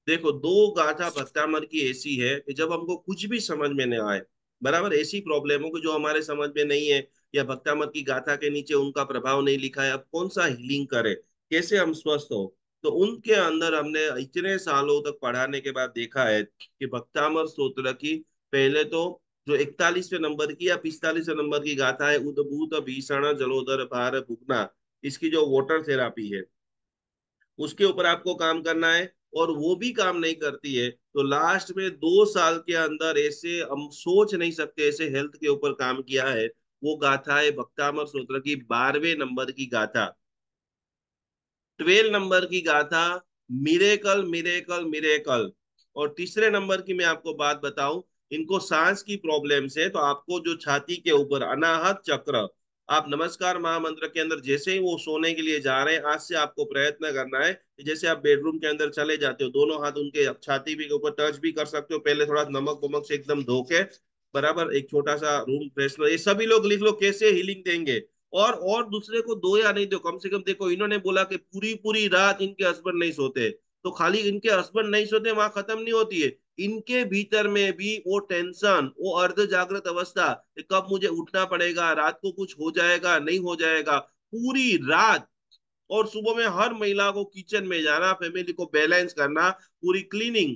देखो, 2 गाथा भक्तामर की ऐसी है कि जब हमको कुछ भी समझ में नहीं आए, बराबर, ऐसी प्रॉब्लम हो कि जो हमारे समझ में नहीं है, या भक्तामर की गाथा के नीचे उनका प्रभाव नहीं लिखा है, अब कौन सा हीलिंग करे, कैसे हम स्वस्थ हो, तो उनके अंदर हमने इतने सालों तक पढ़ाने के बाद देखा है कि भक्तामर स्तोत्र की पहले तो जो 41वें नंबर की या 45वें नंबर की गाथा है, उदभूत भीषण जलोदर भार भुगना, इसकी जो वाटर थेरापी है, उसके ऊपर आपको काम करना है। और वो भी काम नहीं करती है तो लास्ट में 2 साल के अंदर, ऐसे हम सोच नहीं सकते ऐसे हेल्थ के ऊपर काम किया है। वो गाथा है भक्तामर सूत्र की 12वें नंबर की गाथा, 12 नंबर की गाथा, मिरेकल मिरेकल मिरेकल। और तीसरे नंबर की मैं आपको बात बताऊं, इनको सांस की प्रॉब्लम से, तो आपको जो छाती के ऊपर अनाहत चक्र, आप नमस्कार महामंत्र के अंदर जैसे ही वो सोने के लिए जा रहे हैं, आज से आपको प्रयत्न करना है कि जैसे आप बेडरूम के अंदर चले जाते हो, दोनों हाथ उनके छाती के ऊपर टच भी कर सकते हो, पहले थोड़ा नमक वमक से एकदम धो के, बराबर, एक छोटा सा रूम फ्रेशनर, ये सभी लोग लिख लो कैसे हीलिंग देंगे। और दूसरे को दो या नहीं दो, कम से कम देखो, इन्होंने बोला कि पूरी पूरी रात इनके हस्बैंड नहीं सोते, तो खाली इनके हस्बैंड नहीं सोते वहां खत्म नहीं होती है, इनके भीतर में भी वो टेंशन, वो अर्ध जागृत अवस्था, कि कब मुझे उठना पड़ेगा, रात को कुछ हो जाएगा नहीं हो जाएगा, पूरी रात। और सुबह में हर महिला को किचन में जाना, फैमिली को बैलेंस करना, पूरी क्लीनिंग,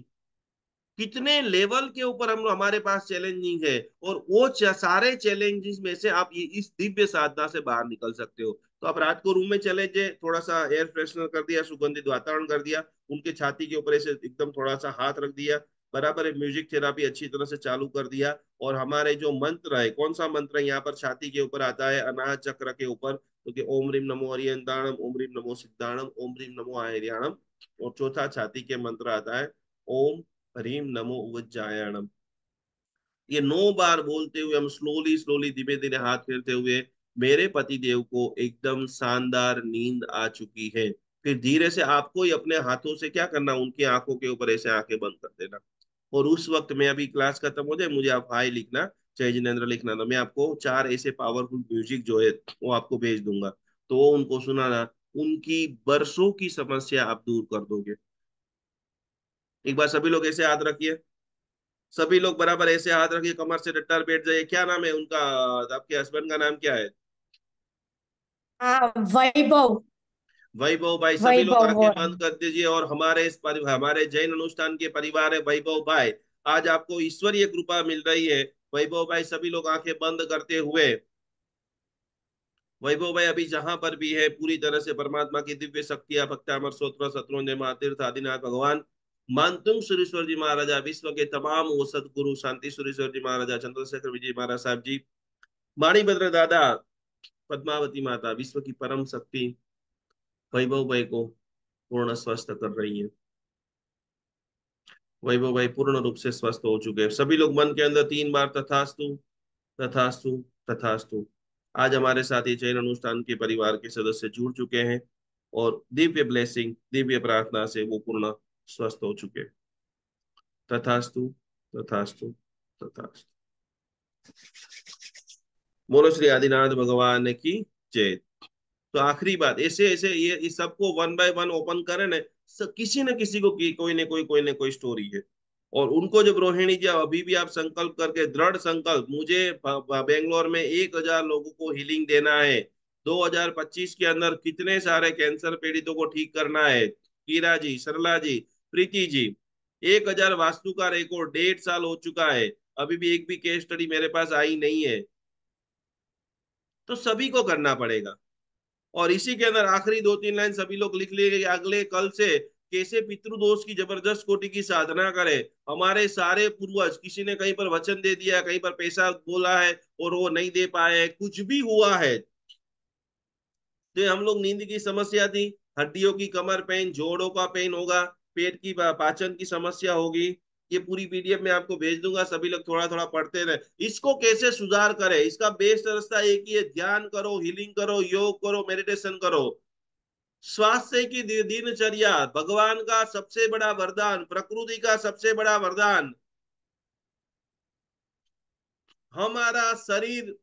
कितने लेवल के ऊपर हम हमारे पास चैलेंजिंग है, और वो सारे चैलेंजेस में से आप ये इस दिव्य साधना से बाहर निकल सकते हो। तो आप रात को रूम में चले जाए, थोड़ा सा एयर फ्रेशनर कर दिया, सुगंधित वातावरण कर दिया, उनके छाती के ऊपर ऐसे एकदम थोड़ा सा हाथ रख दिया, बराबर है, म्यूजिक थेरापी अच्छी तरह से चालू कर दिया, और हमारे जो मंत्र है, कौन सा मंत्र है यहाँ पर छाती के ऊपर आता है, अनाहत चक्र के ऊपर, क्योंकि ओम रीम नमो अरियंताणम, ओम रीम नमो सिद्धाणम, ओम रीम नमो आयर्याणम, और चौथा छाती के मंत्र आता है ओम ह्रीम नमो उज्जायणम। ये 9 बार बोलते हुए हम स्लोली स्लोली धीमे धीमे हाथ फेरते हुए, मेरे पति देव को एकदम शानदार नींद आ चुकी है। फिर धीरे से आपको ही अपने हाथों से क्या करना, उनकी आंखों के ऊपर ऐसे आंखें बंद कर देना, और उस वक्त में, अभी क्लास खत्म हो जाए, मुझे आप हाय लिखना, जय जिनेन्द्र लिखना, तो मैं आपको 4 ऐसे पावरफुल म्यूजिक जो है वो आपको भेज दूंगा, तो वो उनको सुनाना, उनकी बरसों की समस्या आप दूर कर दोगे। एक बार सभी लोग ऐसे हाथ रखिए, सभी लोग बराबर ऐसे हाथ रखिए, कमर से डट्टार बैठ जाइए। क्या नाम है उनका, आपके हस्बैंड का नाम क्या है? हाँ, वैभव। वैभव भाई। सभी लोग वैभव आंखें वोरा। बंद कर दीजिए, और हमारे इस हमारे जैन अनुष्ठान के परिवार है वैभव भाई, आज आपको ईश्वरीय कृपा मिल रही है। वैभव भाई, सभी लोग आंखें बंद करते हुए, वैभव भाई अभी जहां पर भी है, पूरी तरह से परमात्मा की दिव्य शक्तियां, भक्त्यामर स्तोत्र, शत्रुंजय महातीर्थ आदिनाथ भगवान, मानतुंग सुरेश्वर जी महाराजा, विश्व के तमाम वो सदगुरु शांति सुरेश्वर जी महाराजा, चंद्रशेखर विजय महाराज साहब जी, माणीभद्र दादा, पद्मावती माता, विश्व की परम शक्ति वैभव भाई को पूर्ण स्वस्थ कर रही है। वैभव भाई पूर्ण रूप से स्वस्थ हो चुके हैं। सभी लोग मन के अंदर 3 बार तथास्तु, तथास्तु, तथास्तु। आज हमारे साथ ये जैन अनुष्ठान के परिवार के सदस्य जुड़ चुके हैं, और दिव्य ब्लेसिंग, दिव्य प्रार्थना से वो पूर्ण स्वस्थ हो चुके हैं। तथास्तु, तथास्तु, तथास्तु। बोलो श्री आदिनाथ भगवान की जय। तो आखिरी बात, ऐसे ऐसे ये इस सबको वन बाय वन ओपन करें ना, किसी न किसी को कोई न कोई स्टोरी है। और उनको जब रोहिणी जी, अभी भी आप संकल्प करके, दृढ़ संकल्प, मुझे बेंगलोर में 1,000 लोगों को हीलिंग देना है, 2025 के अंदर कितने सारे कैंसर पीड़ितों को ठीक करना है, कीरा जी, सरला जी, प्रीति जी, 1,000 वास्तु का रिकॉर्ड 1.5 साल हो चुका है, अभी भी एक भी केस स्टडी मेरे पास आई नहीं है। तो सभी को करना पड़ेगा। और इसी के अंदर आखिरी 2-3 लाइन सभी लोग लिख लिए कि अगले कल से कैसे पितृदोष की जबरदस्त कोटि की साधना करें। हमारे सारे पूर्वज, किसी ने कहीं पर वचन दे दिया, कहीं पर पैसा बोला है और वो नहीं दे पाए, कुछ भी हुआ है, तो हम लोग, नींद की समस्या थी, हड्डियों की कमर पेन, जोड़ों का पेन होगा, पेट की पाचन की समस्या होगी, ये पूरी पीडीएफ में आपको भेज दूंगा, सभी लोग थोड़ा थोड़ा पढ़ते रहे। इसको कैसे सुधार करें, इसका बेस्ट रास्ता एक ही है, ध्यान करो, हीलिंग करो, योग करो, मेडिटेशन करो। स्वास्थ्य की दिनचर्या भगवान का सबसे बड़ा वरदान, प्रकृति का सबसे बड़ा वरदान। हमारा शरीर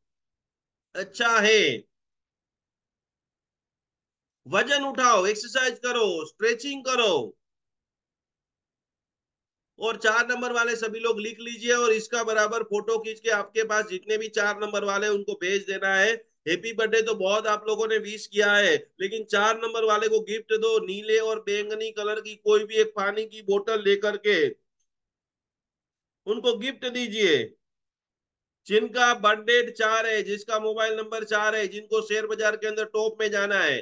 अच्छा है, वजन उठाओ, एक्सरसाइज करो, स्ट्रेचिंग करो। और 4 नंबर वाले सभी लोग लिख लीजिए, और इसका बराबर फोटो खींच के आपके पास जितने भी 4 नंबर वाले उनको भेज देना है। हैप्पी बर्थडे तो बहुत आप लोगों ने विश किया है, लेकिन 4 नंबर वाले को गिफ्ट दो, नीले और बैंगनी कलर की कोई भी एक पानी की बोतल लेकर के उनको गिफ्ट दीजिए। जिनका बर्थडे 4 है, जिसका मोबाइल नंबर 4 है, जिनको शेयर बाजार के अंदर टॉप में जाना है,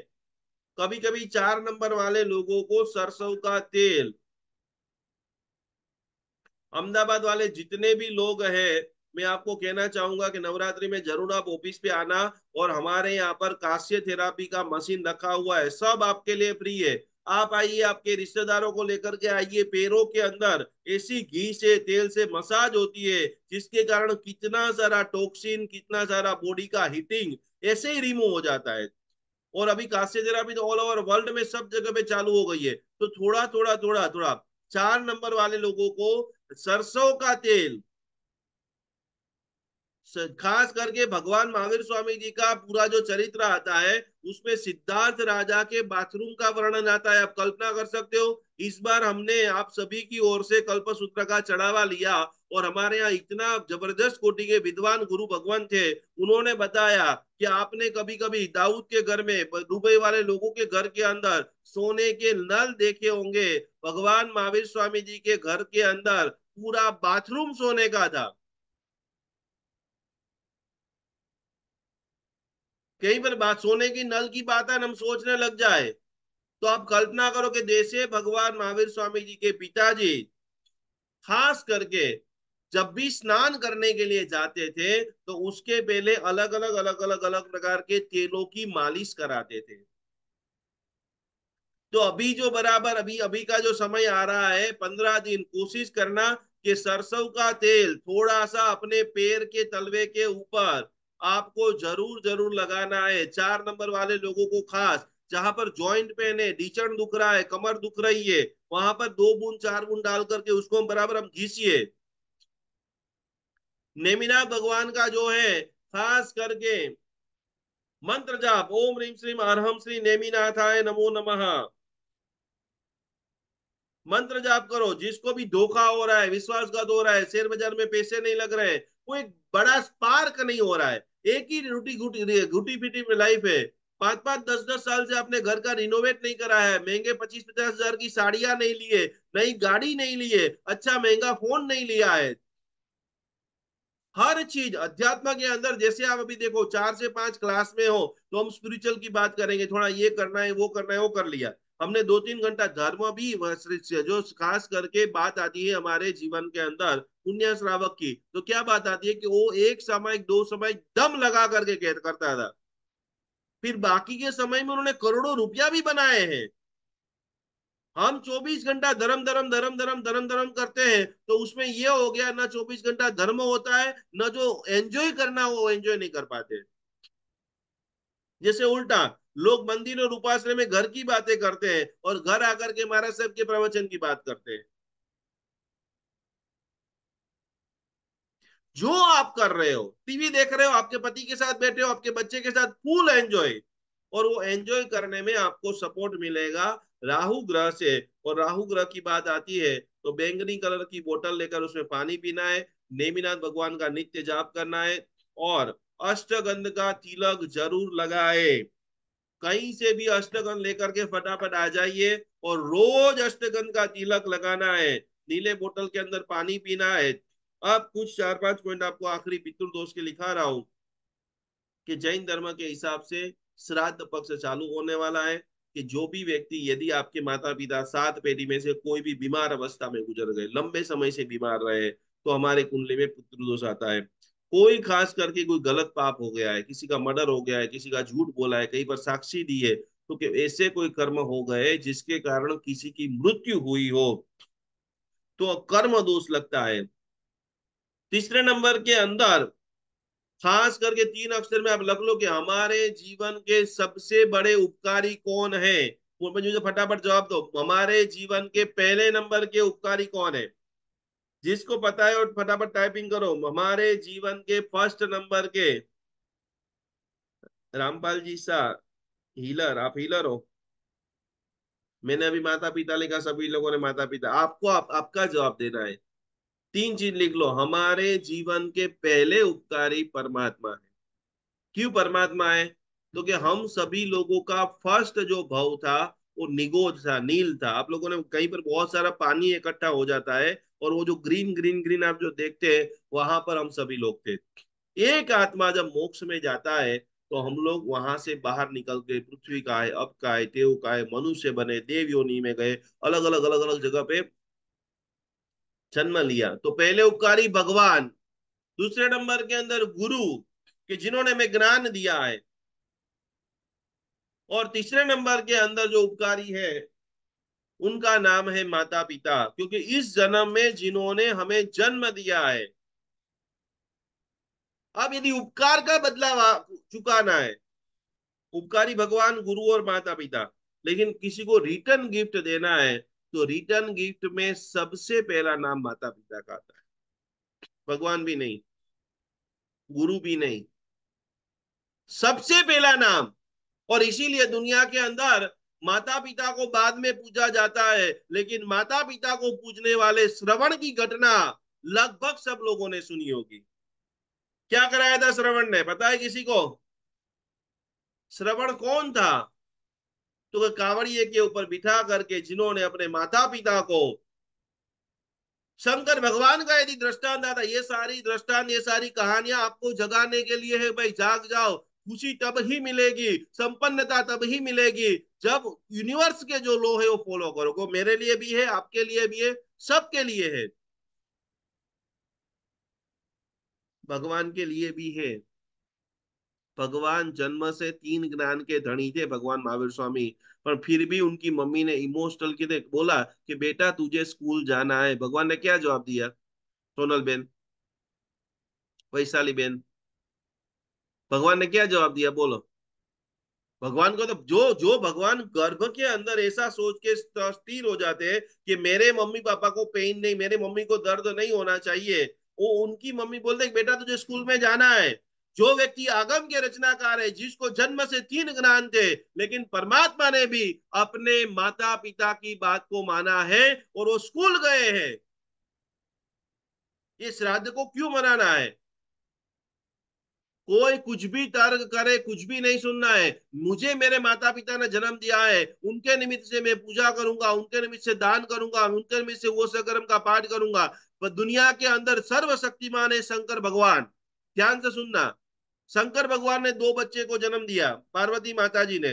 कभी कभी 4 नंबर वाले लोगों को सरसों का तेल, अहमदाबाद वाले जितने भी लोग हैं, मैं आपको कहना चाहूंगा कि नवरात्रि में जरूर आप ऑफिस पे आना, और हमारे यहाँ पर कास्य थेरापी का मशीन रखा हुआ है, सब आपके लिए फ्री है। आप आइए, आपके रिश्तेदारों को लेकर के आइए, पैरों के अंदर ऐसी घी से, तेल से मसाज होती है, जिसके कारण कितना सारा टॉक्सिन, कितना सारा बॉडी का हीटिंग ऐसे ही रिमूव हो जाता है। और अभी कांस्य थेरापी तो ऑल ओवर वर्ल्ड में सब जगह पे चालू हो गई है। तो थोड़ा थोड़ा थोड़ा थोड़ा 4 नंबर वाले लोगों को सरसों का तेल, खास करके भगवान महावीर स्वामी जी का पूरा जो चरित्र आता है, उसमें सिद्धार्थ राजा के बाथरूम का वर्णन आता है। आप कल्पना कर सकते हो, इस बार हमने आप सभी की ओर से कल्पसूत्र का चढ़ावा लिया, और हमारे यहाँ इतना जबरदस्त कोटि के विद्वान गुरु भगवान थे, उन्होंने बताया कि आपने कभी कभी दाऊद के घर में, दुबई वाले लोगों के घर के अंदर सोने के नल देखे होंगे, भगवान महावीर स्वामी जी के घर के अंदर पूरा बाथरूम सोने का था। कहीं पर बात सोने की नल की बात है, हम सोचने लग जाए तो आप कल्पना करो कि जैसे भगवान महावीर स्वामी जी के पिताजी खास करके जब भी स्नान करने के लिए जाते थे तो उसके पहले अलग अलग प्रकार के तेलों की मालिश कराते थे। तो अभी जो बराबर अभी अभी का जो समय आ रहा है, 15 दिन कोशिश करना कि सरसों का तेल थोड़ा सा अपने पैर के तलवे के ऊपर आपको जरूर जरूर लगाना है। 4 नंबर वाले लोगों को खास, जहां पर जॉइंट पेन है, ढीचण दुख रहा है, कमर दुख रही है, वहां पर 2 बूंद 4 बूंद डाल करके उसको हम बराबर हम घिसिए। नेमिनाथ भगवान का जो है खास करके मंत्र जाप, ओम ह्रीम श्रीम अरहम श्री नेमिनाथाय नमो नमः, मंत्र जाप करो। जिसको भी धोखा हो रहा है, विश्वासघात हो रहा है, शेयर बाजार में पैसे नहीं लग रहे, वो एक बड़ा स्पार्क नहीं हो रहा है, एक ही रूटी घुटी घुटी पिटी में लाइफ है, 5 5 10 10 साल से आपने घर का रिनोवेट नहीं करा है, महंगे 25 50 हजार की साड़ियां नहीं लिए, नई गाड़ी नहीं लिए, अच्छा महंगा फोन नहीं लिया है, हर चीज अध्यात्म के अंदर। जैसे आप अभी देखो 4 से 5 क्लास में हो तो हम स्पिरिचुअल की बात करेंगे, थोड़ा ये करना है वो करना है, वो कर लिया हमने 2 3 घंटा। धर्म भी जो खास करके बात आती है हमारे जीवन के अंदर पुण्य श्रावक की, तो क्या बात आती है कि वो एक सामयिक 2 सामयिक दम लगा करके करता था, फिर बाकी के समय में उन्होंने करोड़ों रुपया भी बनाए हैं। हम 24 घंटा धर्म धर्म धर्म धर्म धर्म धर्म करते हैं तो उसमें ये हो गया ना, 24 घंटा धर्म होता है ना, जो एंजॉय करना वो एंजॉय नहीं कर पाते। जैसे उल्टा लोग मंदिर और उपासना में घर की बातें करते हैं और घर आकर के महाराज साहब के प्रवचन की बात करते हैं। जो आप कर रहे हो, टीवी देख रहे हो, आपके पति के साथ बैठे हो, आपके बच्चे के साथ, फुल एंजॉय। और वो एंजॉय करने में आपको सपोर्ट मिलेगा राहु ग्रह से। और राहु ग्रह की बात आती है तो बैंगनी कलर की बोतल लेकर उसमें पानी पीना है, नेमिनाथ भगवान का नित्य जाप करना है, और अष्टगंध का तिलक जरूर लगाए। कहीं से भी अष्टगंध लेकर के फटाफट आ जाइए और रोज अष्टगंध का तिलक लगाना है, नीले बोतल के अंदर पानी पीना है। अब कुछ 4 5 पॉइंट आपको आखिरी पितृदोष के लिखा रहा हूं कि जैन धर्म के हिसाब से श्राद्ध पक्ष चालू होने वाला है, कि जो भी व्यक्ति, यदि आपके माता पिता 7 पीढ़ी में से कोई भी बीमार अवस्था में गुजर गए, लंबे समय से बीमार रहे, तो हमारे कुंडली में पितृदोष आता है। कोई खास करके कोई गलत पाप हो गया है, किसी का मर्डर हो गया है, किसी का झूठ बोला है, कहीं पर साक्षी दी है, तो ऐसे कोई कर्म हो गए जिसके कारण किसी की मृत्यु हुई हो तो कर्म दोष लगता है। तीसरे नंबर के अंदर खास करके 3 अक्षर में आप लग लो कि हमारे जीवन के सबसे बड़े उपकारी कौन है। मुझे फटाफट जवाब दो, हमारे जीवन के पहले नंबर के उपकारी कौन है? जिसको पता है और फटाफट टाइपिंग करो, हमारे जीवन के फर्स्ट नंबर के। रामपाल जी सा हीलर, आप हीलर हो? मैंने अभी माता पिता लिखा, सभी लोगों ने माता पिता। आपको आपका जवाब देना है। 3 चीज लिख लो, हमारे जीवन के पहले उपकारी परमात्मा है। क्यों परमात्मा है? तो कि हम सभी लोगों का फर्स्ट जो भव था वो निगोद था, नील था। आप लोगों ने कहीं पर बहुत सारा पानी इकट्ठा हो जाता है और वो जो ग्रीन ग्रीन ग्रीन आप जो देखते हैं, वहां पर हम सभी लोग थे। एक आत्मा जब मोक्ष में जाता है तो हम लोग वहां से बाहर निकल के पृथ्वी का है, अब का है, देव का है, मनुष्य बने, देव योनि में गए, अलग अलग जगह पे जन्म लिया। तो पहले उपकारी भगवान, दूसरे नंबर के अंदर गुरु, कि जिन्होंने हमें ज्ञान दिया है, और तीसरे नंबर के अंदर जो उपकारी है उनका नाम है माता पिता, क्योंकि इस जन्म में जिन्होंने हमें जन्म दिया है। अब यदि उपकार का बदला चुकाना है, उपकारी भगवान, गुरु और माता पिता, लेकिन किसी को रिटर्न गिफ्ट देना है, तो रिटर्न गिफ्ट में सबसे पहला नाम माता पिता का आता है, भगवान भी नहीं, गुरु भी नहीं, सबसे पहला नाम। और इसीलिए दुनिया के अंदर माता पिता को बाद में पूजा जाता है, लेकिन माता पिता को पूजने वाले श्रवण की घटना लगभग सब लोगों ने सुनी होगी। क्या कराया था श्रवण ने, पता है किसी को? श्रवण कौन था? तो कांवड़िए के ऊपर बिठा करके जिन्होंने अपने माता पिता को शंकर भगवान का यदि दृष्टांत आता, ये सारी दृष्टांत, ये सारी कहानियां आपको जगाने के लिए है, भाई जाग जाओ, खुशी तब ही मिलेगी, संपन्नता तब ही मिलेगी जब यूनिवर्स के जो लो है वो फॉलो करो। वो मेरे लिए भी है, आपके लिए भी है, सबके लिए है, भगवान के लिए भी है। भगवान जन्म से तीन ज्ञान के धनी थे भगवान महावीर स्वामी, पर फिर भी उनकी मम्मी ने इमोशनल के बोला कि बेटा तुझे स्कूल जाना है। भगवान ने क्या जवाब दिया? सोनल बेन, वैशाली बेन, भगवान ने क्या जवाब दिया बोलो? भगवान को तो जो जो भगवान गर्भ के अंदर ऐसा सोच के स्थिर हो जाते हैं कि मेरे मम्मी पापा को पेन नहीं, मेरे मम्मी को दर्द नहीं होना चाहिए, वो उनकी मम्मी बोलते बेटा तुझे स्कूल में जाना है। जो व्यक्ति आगम के रचनाकार है, जिसको जन्म से तीन ज्ञान थे, लेकिन परमात्मा ने भी अपने माता पिता की बात को माना है और वो स्कूल गए हैं। ये श्राद्ध को क्यों मनाना है? कोई कुछ भी तर्क करे, कुछ भी नहीं सुनना है। मुझे मेरे माता पिता ने जन्म दिया है, उनके निमित्त से मैं पूजा करूंगा, उनके निमित्त से दान करूंगा, उनके निमित्त से वो सकर्म का पाठ करूंगा। पर दुनिया के अंदर सर्वशक्तिमान है शंकर भगवान। ध्यान से सुनना, शंकर भगवान ने दो बच्चे को जन्म दिया, पार्वती माता जी ने,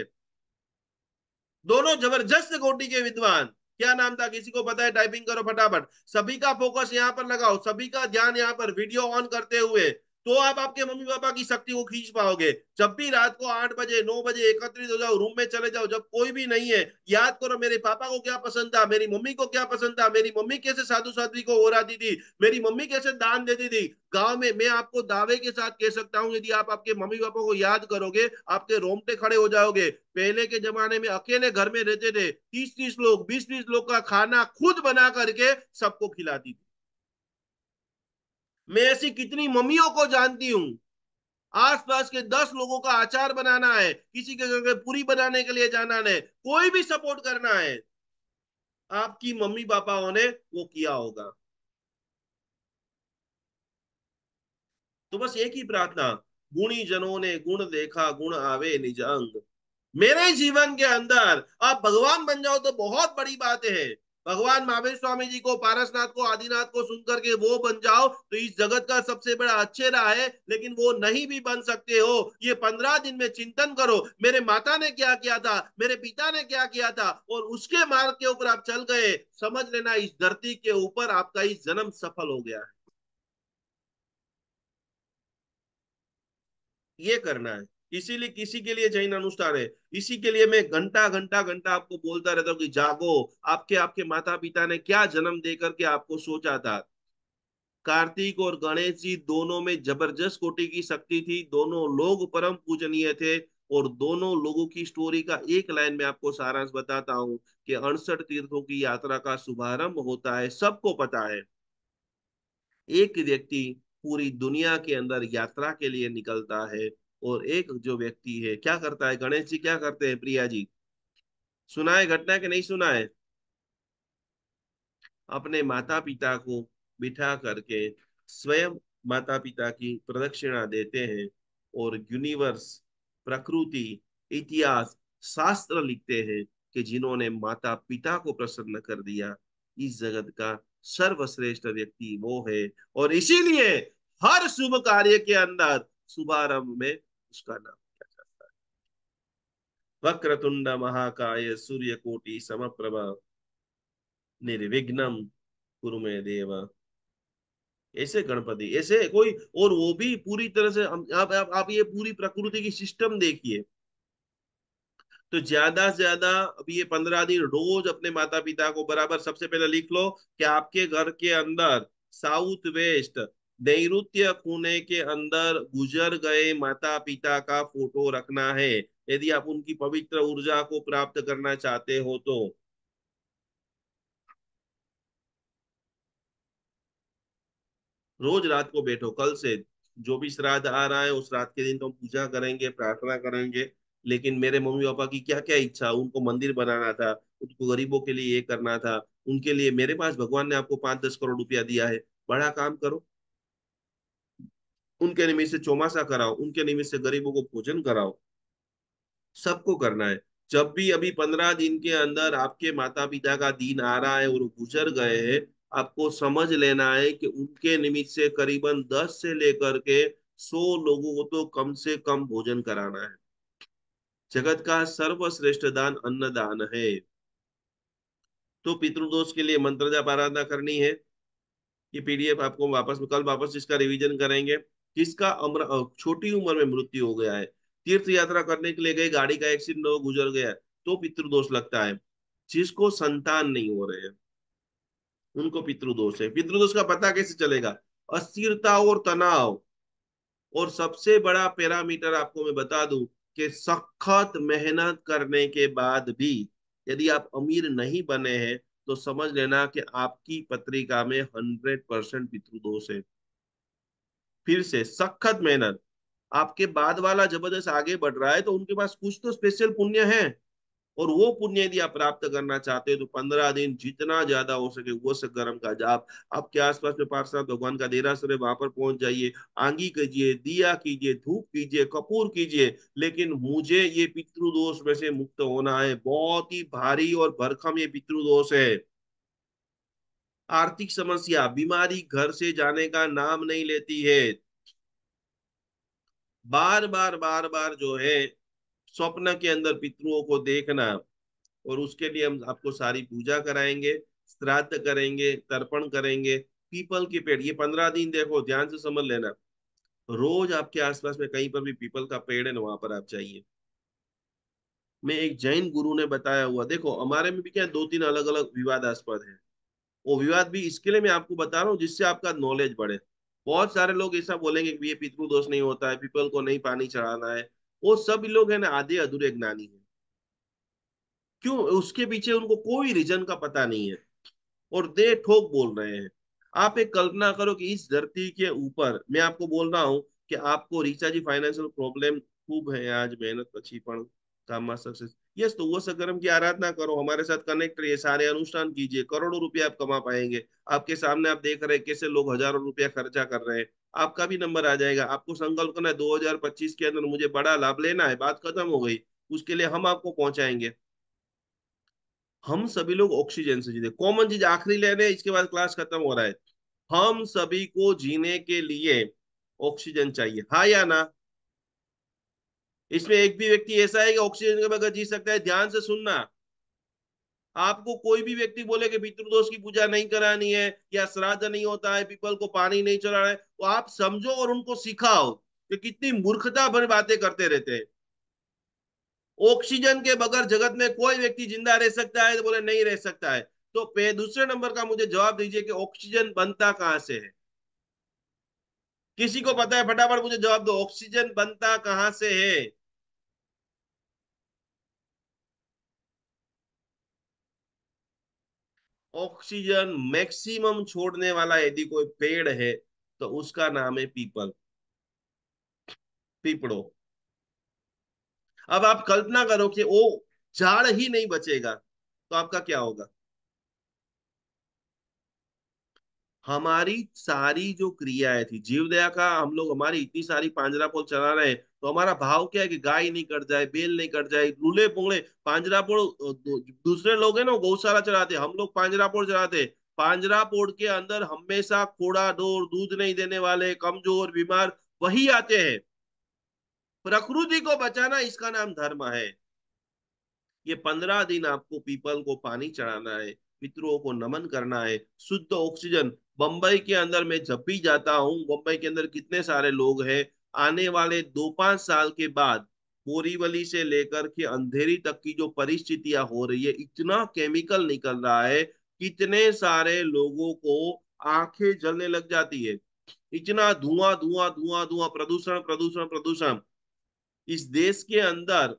दोनों जबरदस्त कोटि के विद्वान। क्या नाम था किसी को पता है? टाइपिंग करो फटाफट, सभी का फोकस यहाँ पर लगाओ, सभी का ध्यान यहाँ पर, वीडियो ऑन करते हुए, तो आप आपके मम्मी पापा की शक्ति को खींच पाओगे। जब भी रात को 8 बजे 9 बजे एकत्रित हो जाओ, रूम में चले जाओ, जब कोई भी नहीं है, याद करो मेरे पापा को क्या पसंद था, मेरी मम्मी को क्या पसंद था, मेरी मम्मी कैसे साधु साध्वी को हो रही थी, मेरी मम्मी कैसे दान देती थी। गांव में मैं आपको दावे के साथ कह सकता हूं, यदि आप आपके मम्मी पापा को याद करोगे, आपके रोंगटे खड़े हो जाओगे। पहले के जमाने में अकेले घर में रहते थे, 30-30 लोग, 20-20 लोग का खाना खुद बना करके सबको खिलाती थी। मैं ऐसी कितनी मम्मियों को जानती हूं। आसपास के 10 लोगों का अचार बनाना है, किसी के घर पूरी बनाने के लिए जाना है, कोई भी सपोर्ट करना है, आपकी मम्मी पापाओं ने वो किया होगा। तो बस एक ही प्रार्थना, गुणी जनों ने गुण देखा, गुण आवे निज अंग। मेरे जीवन के अंदर आप भगवान बन जाओ तो बहुत बड़ी बात है। भगवान महावीर स्वामी जी को, पारसनाथ को, आदिनाथ को सुनकर के वो बन जाओ तो इस जगत का सबसे बड़ा अच्छेरा है। लेकिन वो नहीं भी बन सकते हो, ये 15 दिन में चिंतन करो, मेरे माता ने क्या किया था, मेरे पिता ने क्या किया था, और उसके मार्ग के ऊपर आप चल गए, समझ लेना इस धरती के ऊपर आपका इस जन्म सफल हो गया है। ये करना है। इसीलिए किसी के लिए जैन अनुष्ठान है, इसी के लिए मैं घंटा घंटा घंटा आपको बोलता रहता हूँ कि जागो। आपके आपके माता पिता ने क्या जन्म दे करके आपको सोचा था। कार्तिक और गणेश जी दोनों में जबरदस्त कोटि की शक्ति थी, दोनों लोग परम पूजनीय थे। और दोनों लोगों की स्टोरी का एक लाइन में आपको सारांश बताता हूँ कि 68 तीर्थों की यात्रा का शुभारंभ होता है, सबको पता है। एक व्यक्ति पूरी दुनिया के अंदर यात्रा के लिए निकलता है, और एक जो व्यक्ति है क्या करता है, गणेश जी क्या करते हैं प्रिया जी, सुना है घटना कि नहीं सुना है? अपने माता पिता को बिठा करके स्वयं माता पिता की प्रदक्षिणा देते हैं, और यूनिवर्स, प्रकृति, इतिहास, शास्त्र लिखते हैं कि जिन्होंने माता पिता को प्रसन्न कर दिया, इस जगत का सर्वश्रेष्ठ व्यक्ति वो है। और इसीलिए हर शुभ कार्य के अंदर शुभारंभ में उसका नाम किया जाता है। वक्रतुंड महाकाय सूर्यकोटि समप्रभा, निर्विघ्नम कुरु मे देव। ऐसे गणपति, ऐसे कोई, और वो भी पूरी तरह से आप ये पूरी प्रकृति की सिस्टम देखिए। तो ज्यादा से ज्यादा अभी ये 15 दिन रोज अपने माता पिता को बराबर, सबसे पहले लिख लो कि आपके घर के अंदर साउथ वेस्ट नैऋत्य कोने के अंदर गुजर गए माता पिता का फोटो रखना है, यदि आप उनकी पवित्र ऊर्जा को प्राप्त करना चाहते हो तो। रोज रात को बैठो, कल से जो भी श्राद्ध आ रहा है उस रात के दिन तो हम पूजा करेंगे, प्रार्थना करेंगे। लेकिन मेरे मम्मी पापा की क्या क्या इच्छा, उनको मंदिर बनाना था, उनको गरीबों के लिए ये करना था, उनके लिए मेरे पास भगवान ने आपको 5-10 करोड़ रुपया दिया है, बड़ा काम करो। उनके निमित्त से चौमासा कराओ, उनके निमित्त से गरीबों को भोजन कराओ, सबको करना है। जब भी अभी 15 दिन के अंदर आपके माता पिता का दिन आ रहा है और वो गुजर गए हैं, आपको समझ लेना है कि उनके निमित्त से करीबन 10 से लेकर के 100 लोगों को तो कम से कम भोजन कराना है। जगत का सर्वश्रेष्ठ दान अन्नदान है। तो पितृदोष के लिए मंत्र जाप आराधना करनी है। ये पीडीएफ आपको वापस कल वापस इसका रिवीजन करेंगे। जिसका छोटी उम्र में मृत्यु हो गया है, तीर्थ यात्रा करने के लिए गए, गाड़ी का एक्सीडेंट हो गुजर गया, तो पितृदोष लगता है। जिसको संतान नहीं हो रहे हैं उनको पितृदोष है। पितृदोष का पता कैसे चलेगा? अस्थिरता और तनाव। और सबसे बड़ा पैरामीटर आपको मैं बता दूं कि सखत मेहनत करने के बाद भी यदि आप अमीर नहीं बने हैं तो समझ लेना कि आपकी पत्रिका में 100% पितृदोष है। फिर से सखत मेहनत। आपके बाद वाला जबरदस्त आगे बढ़ रहा है तो उनके पास कुछ तो स्पेशल पुण्य है। और वो पुण्य यदि आप प्राप्त करना चाहते हो तो 15 दिन जितना ज्यादा हो सके वो से कर्म का जाप। आपके आसपास में पार्षद भगवान का देरासर है, वहां पर पहुंच जाइए, आंगी कीजिए, दिया कीजिए, धूप कीजिए, कपूर कीजिए। लेकिन मुझे ये पितृदोष में से मुक्त होना है। बहुत ही भारी और भरकम ये पितृदोष है। आर्थिक समस्या, बीमारी घर से जाने का नाम नहीं लेती है। बार बार बार बार जो है स्वप्न के अंदर पितरों को देखना। और उसके लिए हम आपको सारी पूजा कराएंगे, श्राद्ध करेंगे, तर्पण करेंगे। पीपल के पेड़, ये 15 दिन देखो ध्यान से समझ लेना। रोज आपके आसपास में कहीं पर भी पीपल का पेड़ है ना, वहां पर आप जाइए। मैं एक जैन गुरु ने बताया हुआ, देखो हमारे में भी क्या 2-3 अलग अलग विवादास्पद है। वो विवाद भी इसके लिए मैं आपको बता रहा हूँ जिससे आपका नॉलेज बढ़े। बहुत सारे लोग ऐसा बोलेंगे कि ये पितृ दोष नहीं होता है, पीपल को नहीं पानी चढ़ाना है। वो सब लोग है ना आधे अधूरे ज्ञानी है। क्यों? उसके पीछे उनको कोई रीजन का पता नहीं है और दे ठोक बोल रहे हैं। आप एक कल्पना करो कि इस धरती के ऊपर मैं आपको बोल रहा हूँ कि आपको रिचार्ज फाइनेंशियल प्रॉब्लम खूब है, आज मेहनत પછી પણ કામમાં सक्सेस यस, तो वो सकर्म की आराधना करो, हमारे साथ कनेक्ट रहिए, सारे अनुष्ठान कीजिए, करोड़ों रुपया आप कमा पाएंगे। आपके सामने आप देख रहे हैं कैसे लोग हजारों रुपया खर्चा कर रहे हैं। आपका भी नंबर आ जाएगा। आपको संकल्प करना है 2025 के अंदर मुझे बड़ा लाभ लेना है, बात खत्म हो गई। उसके लिए हम आपको पहुंचाएंगे। हम सभी लोग ऑक्सीजन से जीते। कॉमन चीज आखिरी ले रहे हैं, इसके बाद क्लास खत्म हो रहा है। हम सभी को जीने के लिए ऑक्सीजन चाहिए, हाँ या ना? इसमें एक भी व्यक्ति ऐसा है कि ऑक्सीजन के बगैर जी सकता है? ध्यान से सुनना। आपको कोई भी व्यक्ति बोले कि पितृदोष की पूजा नहीं करानी है या श्राद्ध नहीं होता है, पीपल को पानी नहीं चढ़ाना है, तो आप समझो और उनको सिखाओ कि कितनी मूर्खता भरी बातें करते रहते हैं। ऑक्सीजन के बगैर जगत में कोई व्यक्ति जिंदा रह सकता है? तो बोले नहीं रह सकता है। तो पे दूसरे नंबर का मुझे जवाब दीजिए कि ऑक्सीजन बनता कहां से है? किसी को पता है? फटाफट मुझे जवाब दो, ऑक्सीजन बनता कहां से है? ऑक्सीजन मैक्सिमम छोड़ने वाला यदि कोई पेड़ है तो उसका नाम है पीपल, पीपड़ो। अब आप कल्पना करो कि वो झाड़ ही नहीं बचेगा तो आपका क्या होगा? हमारी सारी जो क्रियाएं थी जीव दया का, हम लोग हमारी इतनी सारी पांजरापोल चला रहे हैं तो हमारा भाव क्या है कि गाय नहीं कट जाए, बेल नहीं कट जाए, लूले पोंगड़े। पांजरापोल दूसरे लोग हैं ना गौशाला चलाते, हम लोग पांजरापोल चलाते। पांजरापोल के अंदर हमेशा कोड़ा डोर, दूध नहीं देने वाले, कमजोर, बीमार वही आते हैं। प्रकृति को बचाना इसका नाम धर्म है। ये 15 दिन आपको पीपल को पानी चढ़ाना है, पितरों को नमन करना है, शुद्ध ऑक्सीजन। बंबई के अंदर मैं जब भी जाता हूँ, बंबई के अंदर कितने सारे लोग हैं। आने वाले 2-5 साल के बाद बोरीवली से लेकर के अंधेरी तक की जो परिस्थितियां हो रही है, इतना केमिकल निकल रहा है, कितने सारे लोगों को आंखें जलने लग जाती है। इतना धुआं धुआं धुआं धुआं, प्रदूषण प्रदूषण प्रदूषण। इस देश के अंदर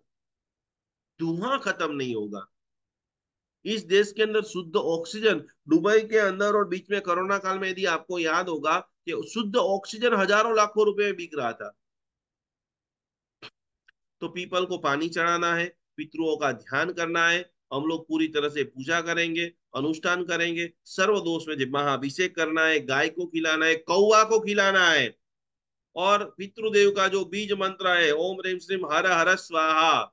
धुआं खत्म नहीं होगा। इस देश के अंदर शुद्ध ऑक्सीजन, दुबई के अंदर और बीच में कोरोना काल में यदि आपको याद होगा कि शुद्ध ऑक्सीजन हजारों लाखों रुपए में बिक रहा था। तो पीपल को पानी चढ़ाना है, पितरों का ध्यान करना है। हम लोग पूरी तरह से पूजा करेंगे, अनुष्ठान करेंगे, सर्वदोष में महाअभिषेक करना है, गाय को खिलाना है, कौवा को खिलाना है। और पितृदेव का जो बीज मंत्र है ओम ह्रीम श्रीम हर हर स्वाहा,